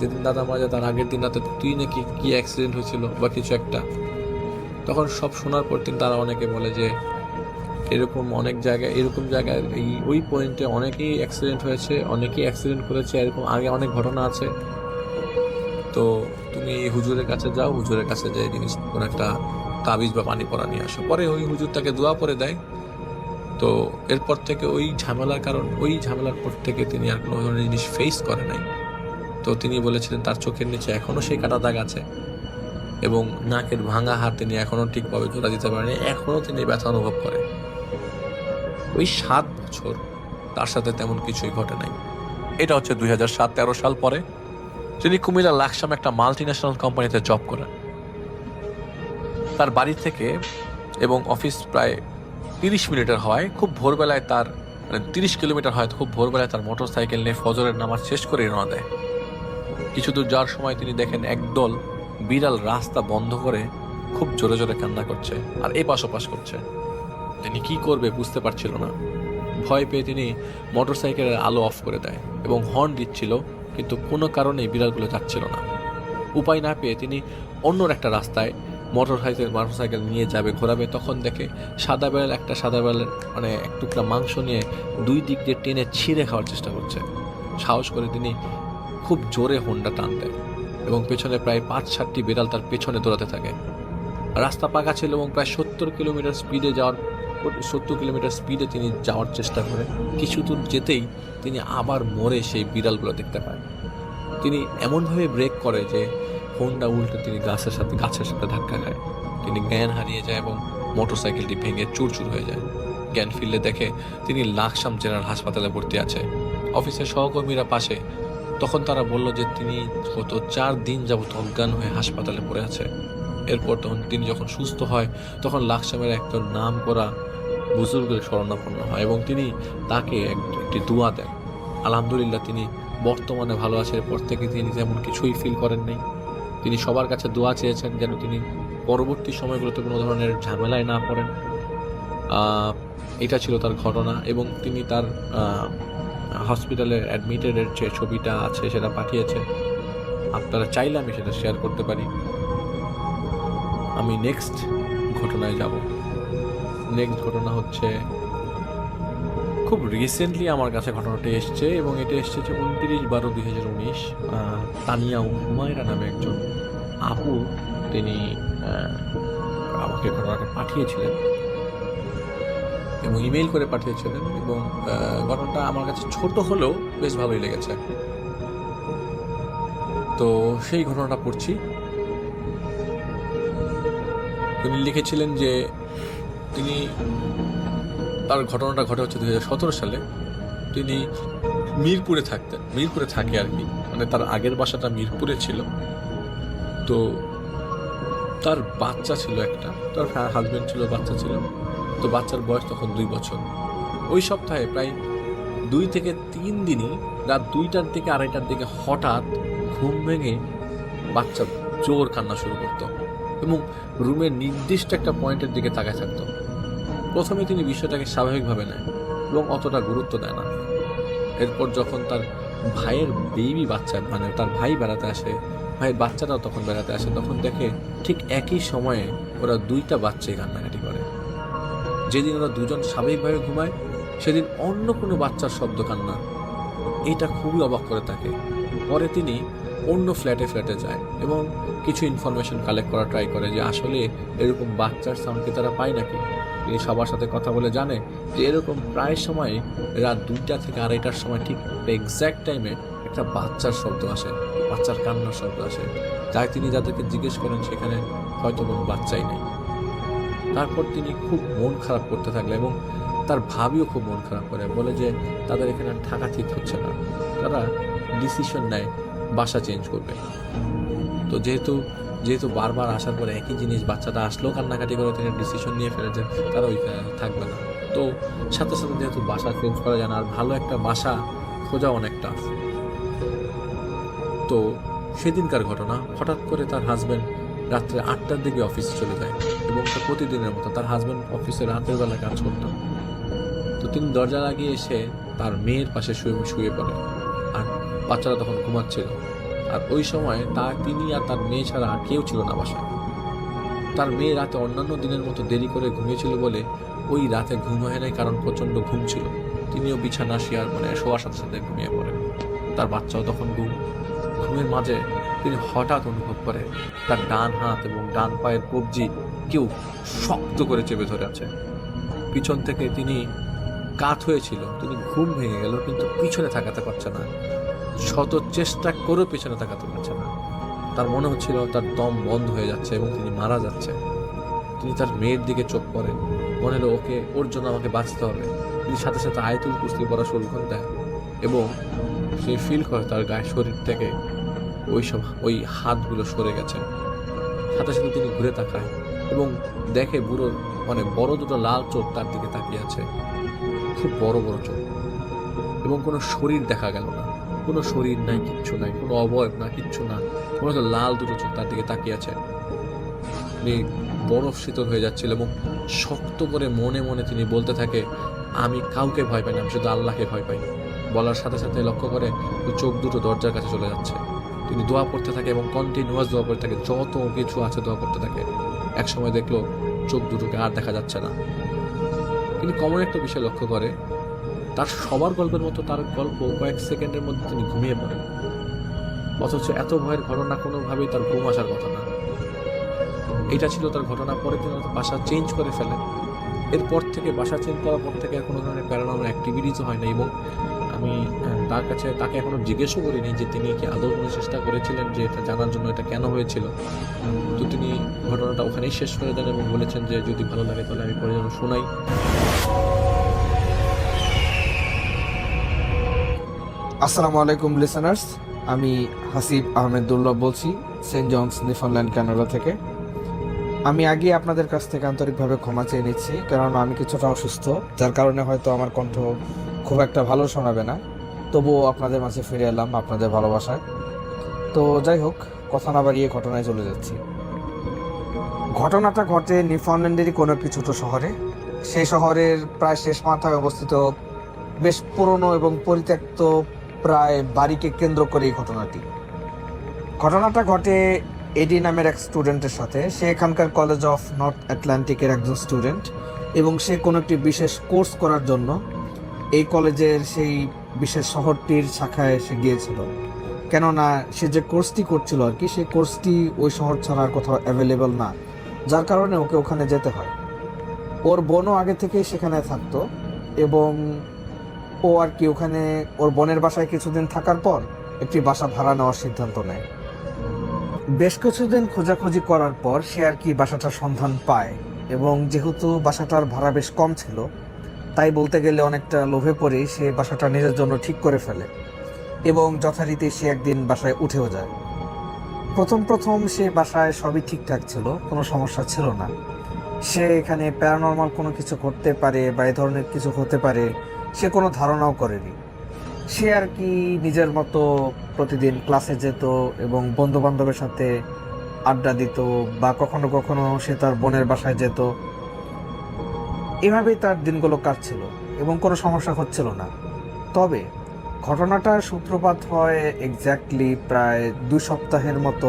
যেদিন দাদা মারা যায় তার আগের দিন রাতে তুই নাকি কি অ্যাক্সিডেন্ট হয়েছিল বা কিছু একটা। তখন সব শোনার পর তারা অনেকে বলে যে এরকম জায়গায় ওই পয়েন্টে অনেকেই অ্যাক্সিডেন্ট হয়েছে, অনেকেই অ্যাক্সিডেন্ট করেছে, এরকম আগে অনেক ঘটনা আছে। তো তুমি হুজুরের কাছে যাও, হুজুরের কাছে যে জিনিস কোনো একটা তাবিজ বা পানি পড়া নিয়ে আসো। পরে ওই হুজুর তাকে দোয়া পরে দেয়। তো এরপর থেকে ওই ঝামেলার পর থেকে তিনি আর কোনো ধরনের জিনিস ফেস করে নাই। তো তিনি বলেছিলেন তার চোখের নিচে এখনো সেই কাটা দাগ আছে এবং নাকের ভাঙা হাত তিনি এখনো ঠিকভাবে জোড়া দিতে পারেনি, এখনো তিনি ব্যথা অনুভব করেন। ওই 7 বছর তার সাথে তেমন কিছুই ঘটে নাই। এটা হচ্ছে 2007-13 সাল পরে তিনি কুমিল্লা লাকসাম একটা মাল্টিন্যাশনাল কোম্পানিতে জব করেন। তার বাড়ি থেকে এবং অফিস প্রায় 30 মিনিটের হয়। খুব ভোরবেলায় 30 কিলোমিটার হয়। খুব ভোরবেলায় তার মোটর সাইকেল নিয়ে ফজরের নামাজ শেষ করে রওনা দেয়। কিছু দূর যাওয়ার সময় তিনি দেখেন একদল বিড়াল রাস্তা বন্ধ করে খুব জোরে জোরে কান্না করছে আর এপাশ ওপাশ করছে। তিনি কি করবে বুঝতে পারছিল না। ভয় পেয়ে তিনি মোটর সাইকেলের আলো অফ করে দেয় এবং হর্ন দিচ্ছিল, কিন্তু কোনো কারণেই বিড়ালগুলো যাচ্ছিল না। উপায় না পেয়ে তিনি অন্য একটা রাস্তায় মোটরসাইকেল নিয়ে যাবে, ঘোরাবে, তখন দেখে সাদা বেড়ালের মানে এক টুকরা মাংস নিয়ে দুই দিক দিয়ে টেনে ছিঁড়ে খাওয়ার চেষ্টা করছে। সাহস করে তিনি খুব জোরে হোন্ডা টান দেয় এবং পেছনে প্রায় 5-7টি বিড়াল তার পেছনে দৌড়াতে থাকে। রাস্তা পাকা ছিল এবং প্রায় 70 কিলোমিটার স্পিডে তিনি যাওয়ার চেষ্টা করে। কিছু দূর যেতেই তিনি আবার মরে সেই বিড়ালগুলো দেখতে পায়। তিনি এমনভাবে ব্রেক করে যে হোন্ডা উল্টে তিনি গাছের সাথে ধাক্কা খায়। তিনি জ্ঞান হারিয়ে যায় এবং মোটরসাইকেলটি ভেঙে চুরচুর হয়ে যায়। জ্ঞান ফিরলে দেখে তিনি লাকসাম জেনারেল হাসপাতালে ভর্তি আছে। অফিসের সহকর্মীরা পাশে। তখন তারা বলল যে তিনি গত 4 দিন যাবত অজ্ঞান হয়ে হাসপাতালে পড়ে আছে। এরপর তিনি যখন সুস্থ হয় তখন লাকসামের একজন নাম করা বুজুর্গের শরণাপন্ন হয় এবং তিনি তাকে একটি দোয়া দেন। আলহামদুলিল্লাহ, তিনি বর্তমানে ভালো আছে। এরপর থেকে তিনি তেমন কিছুই ফিল করেন নাই। তিনি সবার কাছে দোয়া চেয়েছেন যেন তিনি পরবর্তী সময়গুলোতে কোনো ধরনের ঝামেলায় না পড়েন। এটা ছিল তার ঘটনা এবং তিনি তার হসপিটালে অ্যাডমিটেডের যে ছবিটা আছে সেটা পাঠিয়েছে। আপনারা চাইলে আমি সেটা শেয়ার করতে পারি। আমি নেক্সট ঘটনায় যাব। নেক্সট ঘটনা হচ্ছে খুব রিসেন্টলি আমার কাছে ঘটনাটি এসছে এবং এটা এসছে 29/12/2019। তানিয়া হুমায়রা নামে একজন আপু তিনি আমাকে ঘটনাটা পাঠিয়েছিলেন এবং ইমেইল করে পাঠিয়েছিলেন এবং ঘটনাটা আমার কাছে ছোট হলেও বেশ ভালোই লেগেছে। তো সেই ঘটনাটা পড়ছি। তিনি লিখেছিলেন যে তার ঘটনাটা ঘটে হচ্ছে 2017 সালে। তিনি মিরপুরে থাকে আর কি, মানে তার আগের বাসাটা মিরপুরে ছিল। তো তার বাচ্চা ছিল একটা, তার হাজবেন্ড ছিল, বাচ্চা ছিল। তো বাচ্চার বয়স তখন 2 বছর। ওই সপ্তাহে প্রায় 2 থেকে 3 দিনই রাত 2টার দিকে 2:30টার দিকে হঠাৎ ঘুম ভেঙে বাচ্চা জোর কান্না শুরু করত এবং রুমের নির্দিষ্ট একটা পয়েন্টের দিকে তাকায় থাকতো। প্রথমে তিনি বিষয়টাকে স্বাভাবিকভাবে নেয় এবং অতটা গুরুত্ব দেয় না। এরপর যখন তার ভাইয়ের বেবি বাচ্চা, মানে তার ভাই বেড়াতে আসে, ভাইয়ের বাচ্চাটাও তখন বেড়াতে আসে, তখন দেখে ঠিক একই সময়ে ওরা 2টা বাচ্চাই কান্নাকাটি করে। যেদিন ওরা দুজন স্বাভাবিকভাবে ঘুমায় সেদিন অন্য কোনো বাচ্চার শব্দ কান্না। এটা খুবই অবাক করে থাকে। পরে তিনি অন্য ফ্ল্যাটে যায় এবং কিছু ইনফরমেশন কালেক্ট করা ট্রাই করে যে আসলে এরকম বাচ্চার সাউন্ড কি তারা পায় নাকি। তিনি সবার সাথে কথা বলে জানে যে এরকম প্রায় সময় রাত 2টা থেকে 2:30টার সময় ঠিক এক্স্যাক্ট টাইমে একটা বাচ্চার শব্দ আসে, বাচ্চার কান্নার শব্দ আসে। তাই তিনি যাদেরকে জিজ্ঞেস করেন সেখানে হয়তো কোনো বাচ্চাই নেই। তারপর তিনি খুব মন খারাপ করতে থাকলেন এবং তার ভাবিও খুব মন খারাপ করে, বলে যে তাদের এখানে থাকা ঠিক হচ্ছে না। তারা ডিসিশন নেয় বাসা চেঞ্জ করবে। তো যেহেতু বারবার আসার পরে একই জিনিস, বাচ্চাটা আসলেও কান্নাকাটি করে, তিনি ডিসিশন নিয়ে ফেলেছে তারা ওইখানে থাকবে না। তো সাথে সাথে যেহেতু বাসা চেঞ্জ করা যায় না, আর ভালো একটা বাসা খোঁজা অনেক টাফ। তো সেদিনকার ঘটনা, হঠাৎ করে তার হাজব্যান্ড রাত্রে 8টার দিকে অফিসে চলে যায় এবং প্রতিদিনের মতো তার হাজব্যান্ড অফিসে রাতের বেলা কাজ করতো। তো তিনি দরজা লাগিয়ে এসে তার মেয়ের পাশে শুয়ে পড়ে আর বাচ্চারা তখন ঘুমাচ্ছিল। আর ওই সময় তিনি আর তার মেয়ে ছাড়া আর কেউ ছিল না বাসায়। তার মেয়ে রাতে অন্যান্য দিনের মতো দেরি করে ঘুমিয়েছিল বলে ওই রাতে ঘুম হয় নাই, কারণ প্রচণ্ড ঘুম ছিল। তিনিও বিছানা শোয়ার সাথে সাথে ঘুমিয়ে পড়ে। তার বাচ্চাও তখন ঘুমের মাঝে তিনি হঠাৎ অনুভব করে তার ডান হাত এবং ডান পায়ের কবজি কেউ শক্ত করে চেপে ধরে আছে। পিছন থেকে তিনি কাত হয়েছিল, তিনি ঘুম ভেঙে গেল, কিন্তু পিছনে তাকাতে পারছে না। শত চেষ্টা করেও পিছনে তাকাতে পারছে না। তার মনে হচ্ছিল তার দম বন্ধ হয়ে যাচ্ছে এবং তিনি মারা যাচ্ছে। তিনি তার মেয়ের দিকে চোখ পড়েন, মনে হলো ওর জন্য আমাকে বাঁচতে হবে। তিনি সাথে সাথে আয়াতুল কুরসি পড়া শুরু করে দেয় এবং সে ফিল করে তার গায়ে শরীর থেকে ওই হাতগুলো সরে গেছে। সাথে সাথে তিনি ঘুরে তাকায় এবং দেখে বুড়োর বড় দুটো লাল চোখ তার দিকে তাকিয়ে আছে, খুব বড় বড় চোখ, এবং কোনো শরীর দেখা গেল না। কোনো শরীর নাই, কিচ্ছু নাই, কোনো অবয়ব না, কিচ্ছু না, কোনো লাল দুটো চোখ তার দিকে তাকিয়ে আছে। তিনি বরফ শীতল হয়ে যাচ্ছিল এবং শক্ত করে মনে মনে তিনি বলতে থাকে, আমি কাউকে ভয় পাই না, আমি শুধু আল্লাহকে ভয় পাই। বলার সাথে সাথে লক্ষ্য করে চোখ দুটো দরজার কাছে চলে যাচ্ছে। তিনি দোয়া করতে থাকে এবং কন্টিনিউয়াস দোয়া করতে থাকে, যত কিছু আছে দোয়া করতে থাকে। এক সময় দেখলো চোখ দুটোকে আর দেখা যাচ্ছে না। তিনি কমন একটা বিষয় লক্ষ্য করে, তার সবার গল্পের মতো তার গল্প কয়েক সেকেন্ডের মধ্যে তিনি ঘুমিয়ে পড়েন, অথচ এত ভয়ের ঘটনা কোনোভাবেই তার ঘুম আসার কথা না। এটা ছিল তার ঘটনা। পরে তিনি বাসা চেঞ্জ করে ফেলেন। এরপর থেকে বাসা চেঞ্জ করার পর থেকে আর কোনো ধরনের প্যারানর্মাল অ্যাক্টিভিটিসও হয় না, এবং আমি তাকে এখনো জিজ্ঞেসও করিনি যে তিনি কি আদৌ কোনো চেষ্টা করেছিলেন যে এটা জানার জন্য এটা কেন হয়েছিল। তো তিনি ঘটনাটা ওখানেই শেষ করে দেন এবং বলেছেন যে যদি ভালো লাগে তাহলে আমি পরে যেন শোনাই। আসসালামু আলাইকুম লিসেনার্স, আমি হাসিব আহমেদ দুর্লভ বলছি সেন্ট জনস নিউফাউন্ডল্যান্ড কানাডা থেকে। আমি আগে আপনাদের কাছ থেকে আন্তরিকভাবে ক্ষমা চেয়ে নিচ্ছি, কারণ আমি কিছুটা অসুস্থ, যার কারণে হয়তো আমার কণ্ঠ খুব একটা ভালো শোনাবে না। তবুও আপনাদের মাঝে ফিরে এলাম আপনাদের ভালোবাসায়। তো যাই হোক, কথা না বাড়িয়ে ঘটনায় চলে যাচ্ছি। ঘটনাটা ঘটে নিউফাউন্ডল্যান্ডেরই কোনো একটি ছোট শহরে। সেই শহরের প্রায় শেষ মাথায় অবস্থিত বেশ পুরনো এবং পরিত্যক্ত প্রায় বাড়িকে কেন্দ্র করে এই ঘটনাটা ঘটে এডি নামের এক স্টুডেন্টের সাথে। সে এখানকার কলেজ অফ নর্থ আটলান্টিকের একজন স্টুডেন্ট, এবং সে কোনো একটি বিশেষ কোর্স করার জন্য এই কলেজের সেই বিশেষ শহরটির শাখায় সে গিয়েছিল। কেননা সে যে কোর্সটি করছিল আর কি, সেই কোর্সটি ওই শহর ছাড়া আর কোথাও অ্যাভেলেবল না, যার কারণে ওকে ওখানে যেতে হয়। ওর বোনও আগে থেকেই সেখানে থাকতো, এবং ও আর কি ওখানে ওর বোনের বাসায় কিছুদিন থাকার পর একটি বাসা ভাড়া নেওয়ার সিদ্ধান্ত নেয়। বেশ কিছুদিন খোঁজাখুঁজি করার পর সে আর কি বাসাটার সন্ধান পায়, এবং যেহেতু বাসাটার ভাড়া বেশ কম ছিল, তাই বলতে গেলে অনেকটা লোভে পড়েই সে বাসাটা নিজের জন্য ঠিক করে ফেলে, এবং যথারীতি সে একদিন বাসায় উঠেও যায়। প্রথম সে বাসায় সবই ঠিকঠাক ছিল, কোনো সমস্যা ছিল না। সে এখানে প্যারানর্মাল কোনো কিছু করতে পারে বা এই ধরনের কিছু হতে পারে সে কোনো ধারণাও করেনি। সে আর কি নিজের মতো প্রতিদিন ক্লাসে যেত এবং বন্ধু বান্ধবের সাথে আড্ডা দিত, বা কখনো কখনো সে তার বোনের বাসায় যেত। এভাবেই তার দিনগুলো কাটছিল এবং কোনো সমস্যা হচ্ছিল না। তবে ঘটনাটার সূত্রপাত হয় এক্স্যাক্টলি প্রায় 2 সপ্তাহের মতো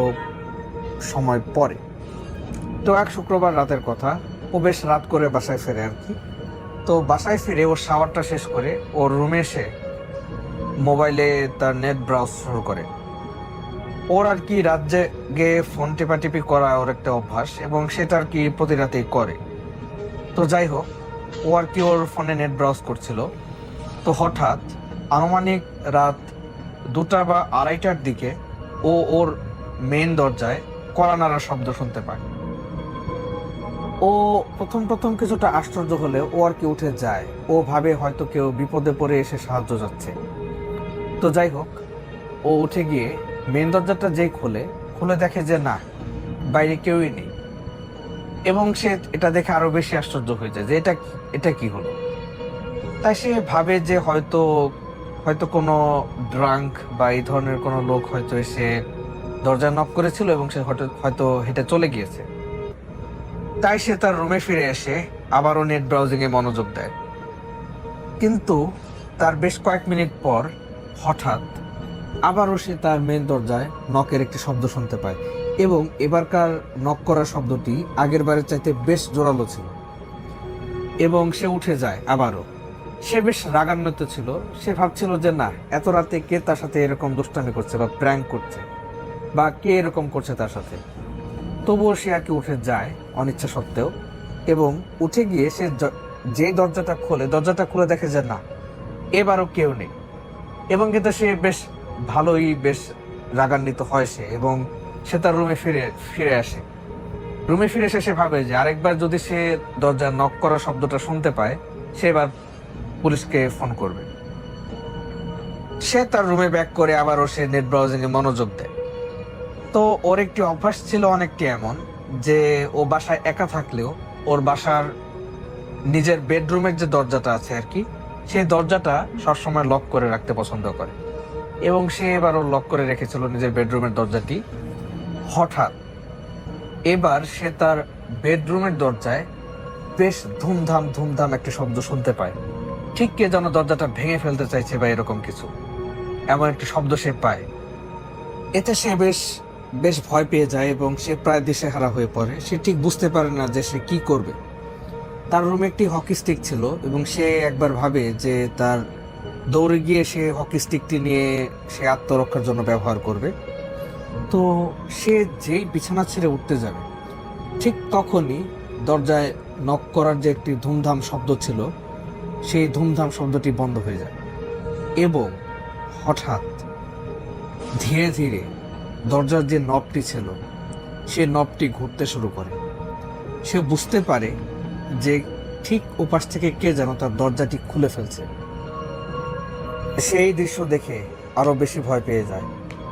সময় পরে। তো এক শুক্রবার রাতের কথা, ও বেশ রাত করে বাসায় ফেরে আর কি। তো বাসায় ফিরে ওর শাওয়ারটা শেষ করে ওর রুমে এসে মোবাইলে তার নেট ব্রাউজ শুরু করে। ওর আর কি রাত জেগে ফোন টেপাটিপি করা ওর একটা অভ্যাস, এবং সেটা আর কি প্রতি রাতেই করে। তো যাই হোক, ও আর কি ওর ফোনে নেট ব্রাউজ করছিল। তো হঠাৎ আনুমানিক রাত 2টা বা 2:30টার দিকে ও ওর মেইন দরজায় কড়া নাড়ার শব্দ শুনতে পায়। ও প্রথম কিছুটা আশ্চর্য হলে ও আর কি উঠে যায়। ও ভাবে হয়তো কেউ বিপদে পড়ে এসে সাহায্য যাচ্ছে। তো যাই হোক, ও উঠে গিয়ে মেন দরজাটা যেই খুলে দেখে যে না, বাইরে কেউই নেই, এবং সে এটা দেখে আরো বেশি আশ্চর্য হয়ে যায় যে এটা কি হলো। তাই সে ভাবে যে হয়তো কোনো ড্রাঙ্ক বা এই ধরনের কোনো লোক হয়তো এসে দরজা নক করেছিল এবং সে হয়তো হেঁটে চলে গিয়েছে। তাই সে তার রুমে ফিরে এসে আবারও নেট ব্রাউজিং এ মনোযোগ দেয়। কিন্তু তার বেশ কয়েক মিনিট পর হঠাৎ আবারও সে তার মেন দরজায় নকের একটি শব্দ শুনতে পায়, এবং এবারকার নক করার শব্দটি আগের বারের চাইতে বেশ জোরালো ছিল, এবং সে উঠে যায় আবারও। সে বেশ রাগান্বিত ছিল। সে ভাবছিল যে না, এত রাতে কে তার সাথে এরকম দুষ্টামি করছে বা প্র্যাঙ্ক করছে, বা কে এরকম করছে তার সাথে। তবুও সে আর কি উঠে যায় অনিচ্ছা সত্ত্বেও, এবং উঠে গিয়ে সে যে দরজাটা খুলে দেখে যে না, এবারও কেউ নেই। এবং কিন্তু সে বেশ বেশ রাগান্বিত হয় সে, এবং সে তার রুমে ফিরে আসে। রুমে ফিরে এসে সে ভাবে যে আরেকবার যদি সে দরজা নক করার শব্দটা শুনতে পায়, সে এবার পুলিশকে ফোন করবে। সে তার রুমে ব্যাক করে আবারও সে নেট ব্রাউজিং এ মনোযোগ দেয়। তো ওর একটি অভ্যাস ছিল অনেকটি এমন যে ও বাসায় একা থাকলেও ওর বাসার নিজের বেডরুমের যে দরজাটা আছে আর কি, সেই দরজাটা সবসময় লক করে রাখতে পছন্দ করে, এবং সে এবারও লক করে রেখেছিল নিজের বেডরুমের দরজাটি। হঠাৎ এবার সে তার বেডরুমের দরজায় বেশ ধুমধাম একটি শব্দ শুনতে পায়, ঠিক কে যেন দরজাটা ভেঙে ফেলতে চাইছে বা এরকম কিছু, এমন একটি শব্দ সে পায়। এতে সে বেশ বেশ ভয় পেয়ে যায় এবং সে প্রায় দিশেহারা হয়ে পড়ে। সে ঠিক বুঝতে পারে না যে সে কি করবে। তার রুমে একটি হকি স্টিক ছিল এবং সে একবার ভাবে যে তার দৌড়ে গিয়ে সে হকি স্টিকটি নিয়ে সে আত্মরক্ষার জন্য ব্যবহার করবে। তো সে যেই বিছানা ছেড়ে উঠতে যাবে, ঠিক তখনই দরজায় নক করার যে একটি ধুমধাম শব্দ ছিল, সেই ধুমধাম শব্দটি বন্ধ হয়ে যায় এবং হঠাৎ ধীরে ধীরে দরজার যে নবটি ছিল সে নবটি ঘুরতে শুরু করে। সে বুঝতে পারে যে ঠিক ওপাশ থেকে কে যেন তার দরজাটি খুলে ফেলছে। সেই দৃশ্য দেখে আরো বেশি ভয় পেয়ে যায়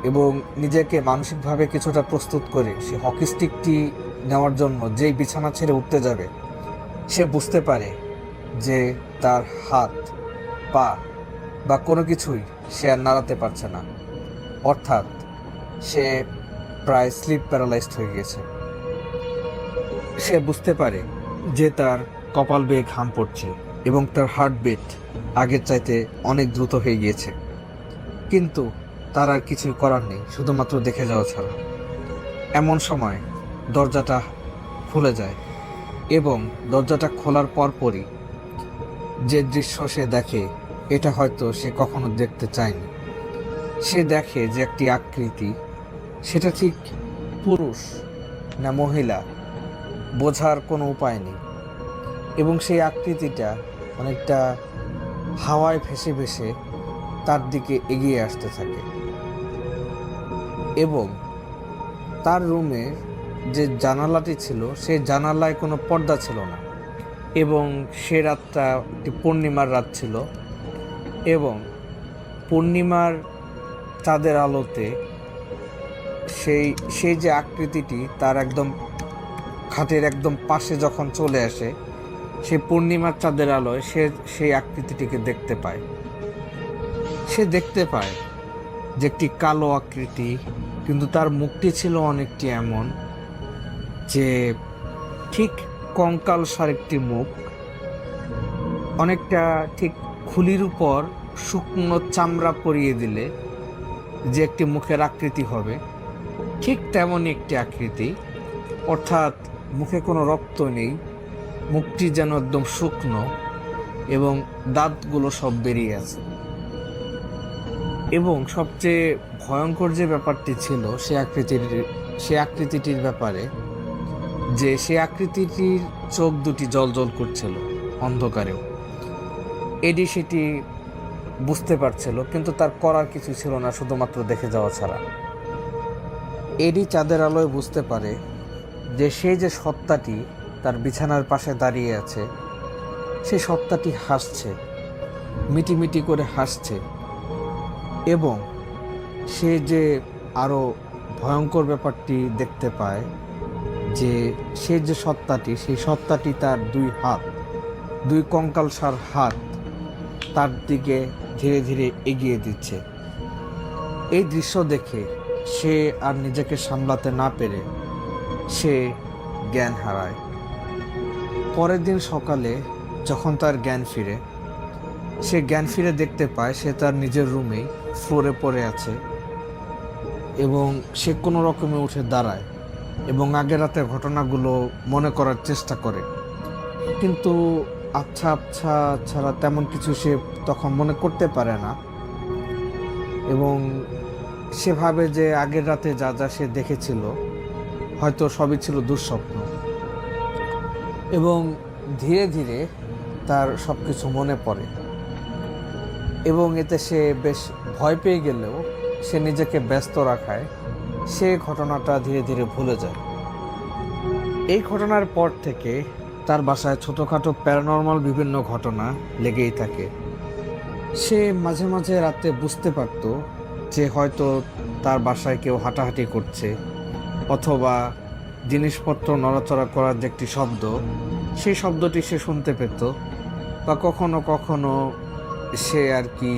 এবং নিজেকে মানসিকভাবে কিছুটা প্রস্তুত করে সে হকি স্টিকটি নেওয়ার জন্য যেই বিছানা ছেড়ে উঠতে যাবে, সে বুঝতে পারে যে তার হাত পা বা কোনো কিছুই সে আর নাড়াতে পারছে না, অর্থাৎ সে প্রায় স্লিপ প্যারালাইজড হয়ে গেছে। সে বুঝতে পারে যে তার কপাল বেয়ে ঘাম পড়ছে এবং তার হার্টবিট আগের চাইতে অনেক দ্রুত হয়ে গিয়েছে, কিন্তু তার আর কিছুই করার নেই, শুধুমাত্র দেখে যাওয়া ছাড়া। এমন সময় দরজাটা খুলে যায় এবং দরজাটা খোলার পরপরই যে দৃশ্য সে দেখে, এটা হয়তো সে কখনো দেখতে চায়নি। সে দেখে যে একটি আকৃতি, সেটা ঠিক পুরুষ না মহিলা বোঝার কোনো উপায় নেই এবং সেই আকৃতিটা অনেকটা হাওয়ায় ভেসে ভেসে তার দিকে এগিয়ে আসতে থাকে এবং তার রুমে যে জানালাটি ছিল সেই জানালায় কোনো পর্দা ছিল না এবং সে রাতটা একটি পূর্ণিমার রাত ছিল এবং পূর্ণিমার চাঁদের আলোতে সেই যে আকৃতিটি তার একদম খাটের একদম পাশে যখন চলে আসে, সে পূর্ণিমার চাঁদের আলোয় সে সেই আকৃতিটিকে দেখতে পায়। সে দেখতে পায় যে একটি কালো আকৃতি, কিন্তু তার মুখটি ছিল অনেকটি এমন যে ঠিক কঙ্কালসার একটি মুখ, অনেকটা ঠিক খুলির উপর শুকনো চামড়া পরিয়ে দিলে যে একটি মুখের আকৃতি হবে, ঠিক তেমনই একটি আকৃতি, অর্থাৎ মুখে কোনো রক্ত নেই, মুখটি যেন একদম শুকনো এবং দাঁতগুলো সব বেরিয়ে আছে। এবং সবচেয়ে ভয়ঙ্কর যে ব্যাপারটি ছিল সে আকৃতিটির ব্যাপারে, যে সে আকৃতিটির চোখ দুটি জ্বলজ্বল করছিল অন্ধকারেও। এডি সেটি বুঝতে পারছিল, কিন্তু তার করার কিছু ছিল না, শুধুমাত্র দেখে যাওয়া ছাড়া। এডি চাঁদের আলোয় বুঝতে পারে যে সেই যে সত্তাটি তার বিছানার পাশে দাঁড়িয়ে আছে, সেই সত্তাটি হাসছে, মিটিমিটি করে হাসছে এবং সে যে আরো ভয়ঙ্কর ব্যাপারটি দেখতে পায় যে সেই যে সত্তাটি, সেই সত্তাটি তার দুই কঙ্কালসার হাত তার দিকে ধীরে ধীরে এগিয়ে দিচ্ছে। এই দৃশ্য দেখে সে আর নিজেকে সামলাতে না পেরে সে জ্ঞান হারায়। পরের দিন সকালে যখন তার জ্ঞান ফিরে দেখতে পায় সে তার নিজের রুমেই ফ্লোরে পড়ে আছে এবং সে কোনো রকমে উঠে দাঁড়ায় এবং আগের রাতের ঘটনাগুলো মনে করার চেষ্টা করে, কিন্তু আচ্ছা ছাড়া তেমন কিছু সে তখন মনে করতে পারে না এবং সে ভাবে যে আগের রাতে যা যা সে দেখেছিল হয়তো সবই ছিল দুঃস্বপ্ন এবং ধীরে ধীরে তার সব কিছু মনে পড়ে এবং এতে সে বেশ ভয় পেয়ে গেলেও সে নিজেকে ব্যস্ত রাখায় সে ঘটনাটা ধীরে ধীরে ভুলে যায়। এই ঘটনার পর থেকে তার বাসায় ছোটোখাটো প্যারানর্মাল বিভিন্ন ঘটনা লেগেই থাকে। সে মাঝে মাঝে রাতে বুঝতে পারত যে হয়তো তার বাসায় কেউ হাঁটাহাঁটি করছে অথবা জিনিসপত্র নড়াচড়া করার যে একটি শব্দ, সেই শব্দটি সে শুনতে পেত, বা কখনো কখনো সে আর কি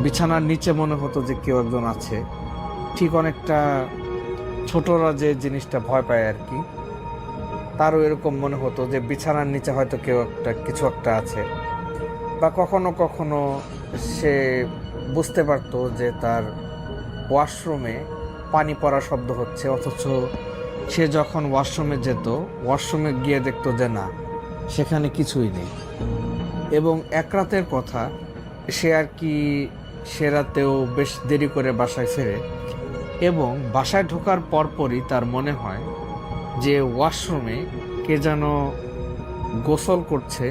বিছানার নিচে মনে হতো যে কেউ একজন আছে, ঠিক অনেকটা ছোটরা যে জিনিসটা ভয় পায় আর কি, তারও এরকম মনে হতো যে বিছানার নিচে হয়তো কিছু একটা আছে। বা কখনো কখনো সে বুঝতে পারতো যে তার ওয়াশরুমে পানি পড়ার শব্দ হচ্ছে, অথচ সে যখন ওয়াশরুমে যেত, ওয়াশরুমে গিয়ে দেখতো যে না, সেখানে কিছুই নেই। এবং এক রাতের কথা, সে আর কি সে রাতেও বেশ দেরি করে বাসায় ফেরে এবং বাসায় ঢোকার পরপরই তার মনে হয় যে ওয়াশরুমে কে যেন গোসল করছে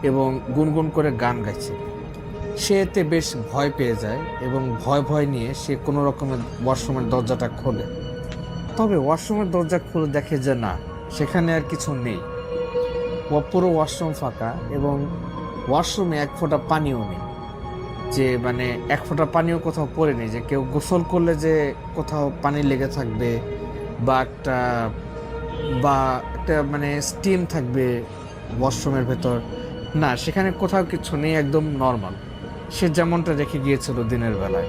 এবং গুনগুন করে গান গাইছে। সে এতে বেশ ভয় পেয়ে যায় এবং ভয় নিয়ে সে কোনো রকমের ওয়াশরুমের দরজাটা খোলে। তবে ওয়াশরুমের দরজা খুলে দেখে যে না, সেখানে আর কিছু নেই। পুরো ওয়াশরুম ফাঁকা এবং ওয়াশরুমে এক ফোঁটা পানিও নেই, যে মানে এক ফোঁটা পানিও কোথাও পড়ে নেই যে কেউ গোসল করলে যে কোথাও পানি লেগে থাকবে বা একটা মানে স্টিম থাকবে ওয়াশরুমের ভেতর, না, সেখানে কোথাও কিছু নেই, একদম নর্মাল, সে যেমনটা রেখে গিয়েছিল দিনের বেলায়।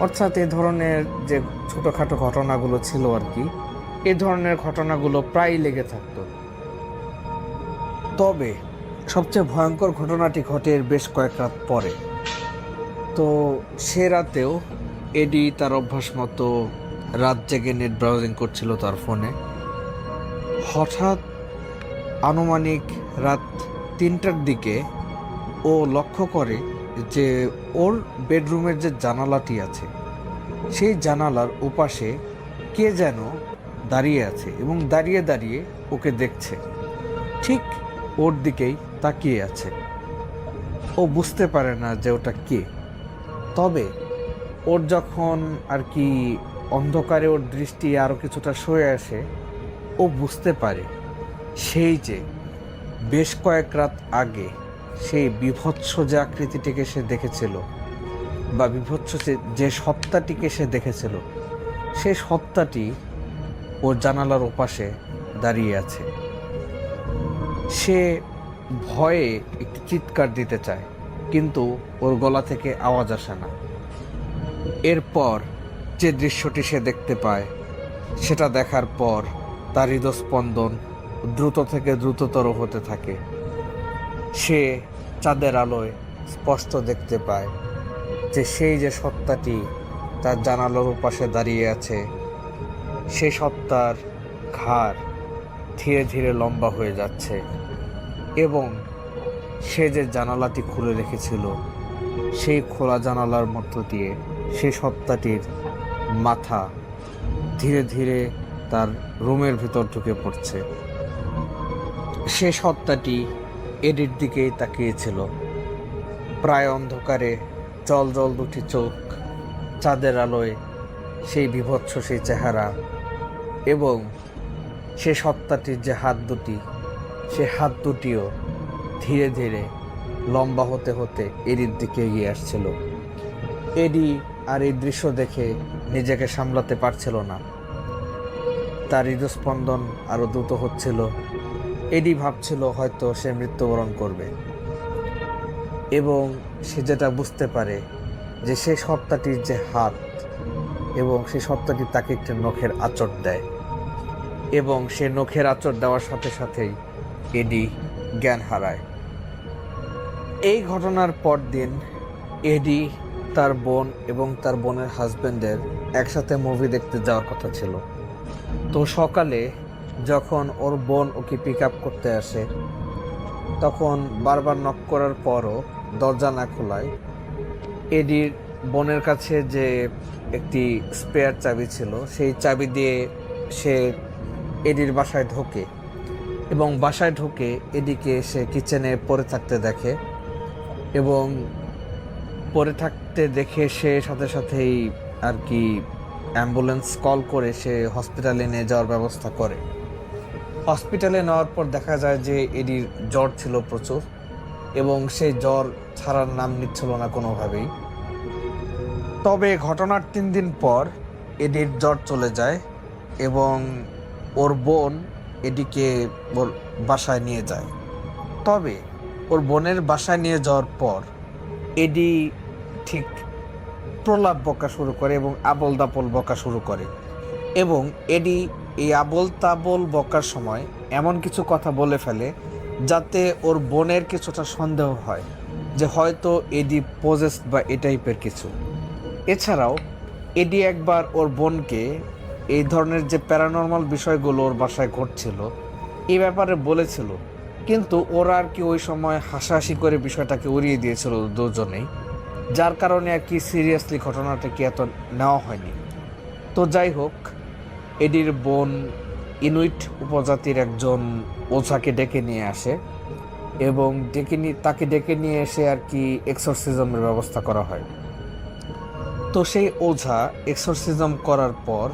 অর্থাৎ এই ধরনের যে ছোটোখাটো ঘটনাগুলো ছিল আর কি, এই ধরনের ঘটনাগুলো প্রায়ই লেগে থাকতো। তবে সবচেয়ে ভয়ঙ্কর ঘটনাটি ঘটে এর বেশ কয়েক রাত পরে। তো সে রাতেও এডি তার অভ্যাস মতো রাত জেগে নেট ব্রাউজিং করছিল তার ফোনে। হঠাৎ আনুমানিক রাত 3টার দিকে ও লক্ষ্য করে যে ওর বেডরুমের যে জানালাটি আছে, সেই জানালার ওপাশে কে যেন দাঁড়িয়ে আছে এবং দাঁড়িয়ে দাঁড়িয়ে ওকে দেখছে, ঠিক ওর দিকেই তাকিয়ে আছে। ও বুঝতে পারে না যে ওটা কে। তবে ওর যখন আর কি অন্ধকারে ওর দৃষ্টি আরও কিছুটা সরে আসে, ও বুঝতে পারে সেই যে বেশ কয়েক রাত আগে সেই বিভৎস যে আকৃতিটিকে সে দেখেছিল বা বিভৎস যে সত্তাটিকে সে দেখেছিল, সেই সত্তাটি ওর জানালার ওপাশে দাঁড়িয়ে আছে। সে ভয়ে একটি চিৎকার দিতে চায়, কিন্তু ওর গলা থেকে আওয়াজ আসে না। এরপর যে দৃশ্যটি সে দেখতে পায়, সেটা দেখার পর তার হৃদস্পন্দন দ্রুত থেকে দ্রুততর হতে থাকে। সে চাঁদের আলোয় স্পষ্ট দেখতে পায় যে সেই যে সত্তাটি তার জানালার পাশে দাঁড়িয়ে আছে, সেই সত্তার ঘাড় ধীরে ধীরে লম্বা হয়ে যাচ্ছে এবং সে যে জানালাটি খুলে রেখেছিল, সেই খোলা জানালার মধ্য দিয়ে সেই সত্তাটির মাথা ধীরে ধীরে তার রুমের ভিতর ঢুকে পড়ছে। সে সত্তাটি এডির দিকেই তাকিয়েছিল, প্রায় অন্ধকারে জল জল দুটি চোখ, চাঁদের আলোয় সেই বিভৎস সেই চেহারা এবং সে সত্তাটির যে হাত দুটি, সে হাত দুটিও ধীরে ধীরে লম্বা হতে হতে এডির দিকে এগিয়ে আসছিল। এডি আর এই দৃশ্য দেখে নিজেকে সামলাতে পারছিল না, তার হৃদস্পন্দন আরও দ্রুত হচ্ছিল। এডি ভাবছিল হয়তো সে মৃত্যুবরণ করবে এবং সে যেটা বুঝতে পারে যে সেই সত্তাটির যে হাত এবং সেই সত্তাটি তাকে একটি নখের আঁচড় দেয় এবং সে নখের আঁচড় দেওয়ার সাথে সাথেই এডি জ্ঞান হারায়। এই ঘটনার পর দিন এডি, তার বোন এবং তার বোনের হাজবেন্ডের একসাথে মুভি দেখতে যাওয়ার কথা ছিল। তো সকালে যখন ওর বোন ওকে পিক আপ করতে আসে, তখন বারবার নক করার পরও দরজা না খোলায় এডির বোনের কাছে যে একটি স্পেয়ার চাবি ছিল, সেই চাবি দিয়ে সে এডির বাসায় ঢোকে এবং বাসায় ঢুকে এডিকে সে কিচেনে পড়ে থাকতে দেখে এবং পড়ে থাকতে দেখে সে সাথে সাথেই আর কি অ্যাম্বুলেন্স কল করে সে হসপিটালে নিয়ে যাওয়ার ব্যবস্থা করে। হসপিটালে নেওয়ার পর দেখা যায় যে এডির জ্বর ছিল প্রচুর এবং সেই জ্বর ছাড়ার নাম নিচ্ছিল না কোনোভাবেই। তবে ঘটনার 3 দিন পর এডির জ্বর চলে যায় এবং ওর বোন এডিকে ওর বাসায় নিয়ে যায়। তবে ওর বোনের বাসায় নিয়ে যাওয়ার পর এডি ঠিক প্রলাপ বকা শুরু করে এবং আবল দাপল বকা শুরু করে এবং এডি এই আবল তাবল বকার সময় এমন কিছু কথা বলে ফেলে যাতে ওর বোনের কিছুটা সন্দেহ হয় যে হয়তো এডি পজেসড বা এ টাইপের কিছু। এছাড়াও এডি একবার ওর বোনকে এই ধরনের যে প্যারানর্মাল বিষয়গুলো ওর বাসায় ঘটছিল এই ব্যাপারে বলেছিল, কিন্তু ওরা আর কি ওই সময় হাসাহাসি করে বিষয়টাকে উড়িয়ে দিয়েছিল দুজনেই, যার কারণে আর কি সিরিয়াসলি ঘটনাটাকে এত নেওয়া হয়নি। তো যাই হোক, এডির বোন ইনুইট উপজাতির একজন ওঝাকে ডেকে নিয়ে আসে এবং তাকে ডেকে নিয়ে এসে আর কি এক্সরসিজমের ব্যবস্থা করা হয়। তো সেই ওঝা এক্সরসিজম করার পর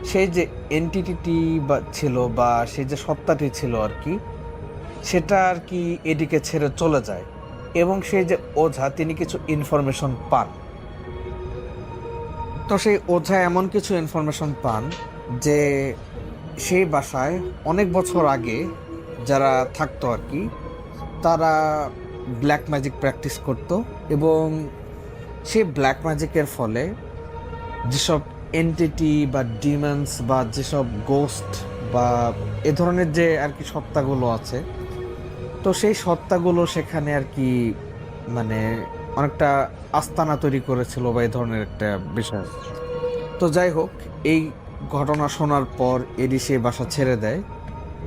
সেই যে এন্টিটি বা ছিল বা সেই যে সত্তাটি ছিল আর কি, সেটা আর কি এডিকে ছেড়ে চলে যায় এবং সেই যে ওঝা তিনি কিছু ইনফরমেশন পান। তো সেই ওঝা এমন কিছু ইনফরমেশন পান যে সেই বাসায় অনেক বছর আগে যারা থাকতো আর কি, তারা ব্ল্যাক ম্যাজিক প্র্যাকটিস করত এবং সেই ব্ল্যাক ম্যাজিকের ফলে যেসব এন্টিটি বা ডিমন্স বা যেসব গোস্ট বা এ ধরনের যে আর কি সত্তাগুলো আছে, তো সেই সত্তাগুলো সেখানে আর কি মানে অনেকটা আস্তানা তৈরি করেছিল বা এই ধরনের একটা বিষয়। তো যাই হোক, এই ঘটনা শোনার পর এডি সে বাসা ছেড়ে দেয়,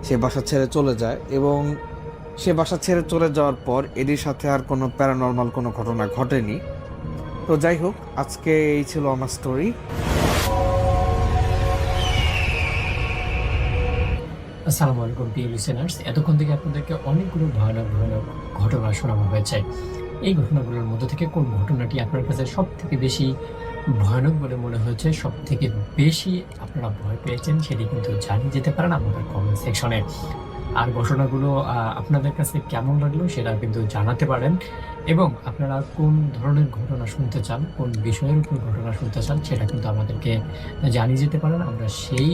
সে বাসা ছেড়ে চলে যায় এবং সে বাসা ছেড়ে চলে যাওয়ার পর এডির সাথে আর কোনো প্যারানর্মাল কোনো ঘটনা ঘটেনি। তো যাই হোক, আজকে এই ছিল আমার স্টোরি। আসসালামু আলাইকুম প্রিয় লিসেনার্স, এতক্ষণ থেকে আপনাদেরকে অনেকগুলো ভয়ানক ঘটনা শোনানো হয়েছে। এই ঘটনাগুলোর মধ্যে থেকে কোন ঘটনাটি আপনার কাছে সব থেকে বেশি ভয়ানক বলে মনে হয়েছে, সব থেকে বেশি আপনারা ভয় পেয়েছেন, সেটি কিন্তু জানিয়ে যেতে পারেন আমাদের কমেন্ট সেকশনে। আর ঘটনাগুলো আপনাদের কাছে কেমন লাগলো সেটা কিন্তু জানাতে পারেন এবং আপনারা কোন ধরনের ঘটনা শুনতে চান, কোন বিষয়ের উপর ঘটনা শুনতে চান সেটা কিন্তু আমাদেরকে জানিয়ে যেতে পারেন। আমরা সেই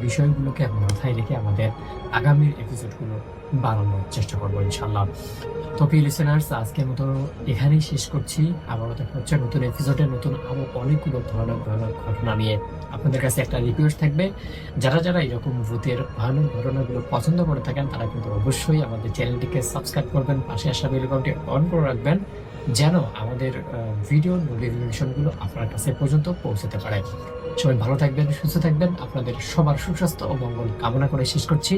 বিষয়গুলোকে মাথায় রেখে আমাদের আগামী এপিসোডগুলো বানানোর চেষ্টা করবো ইনশাল্লাহ। তো প্রিয় লিসেনার্স, আজকের মতো এখানেই শেষ করছি। আবারও দেখা হচ্ছে নতুন এপিসোডে নতুন আরো অনেকগুলো ভয়ানক ঘটনা নিয়ে। আপনাদের কাছে একটা রিকোয়েস্ট থাকবে, যারা যারা এরকম ভূতের ভয়ানক ঘটনাগুলো পছন্দ করে থাকেন তারা কিন্তু অবশ্যই আমাদের চ্যানেলটিকে সাবস্ক্রাইব করবেন, পাশে আসা বেল আইকনটি অন করে রাখবেন যেন আমাদের ভিডিও নোটিফিকেশনগুলো আপনার কাছে পর্যন্ত পৌঁছতে পারে। সবাই ভালো থাকবেন, সুস্থ থাকবেন, আপনাদের সবার সুস্বাস্থ্য ও মঙ্গল কামনা করে শেষ করছি।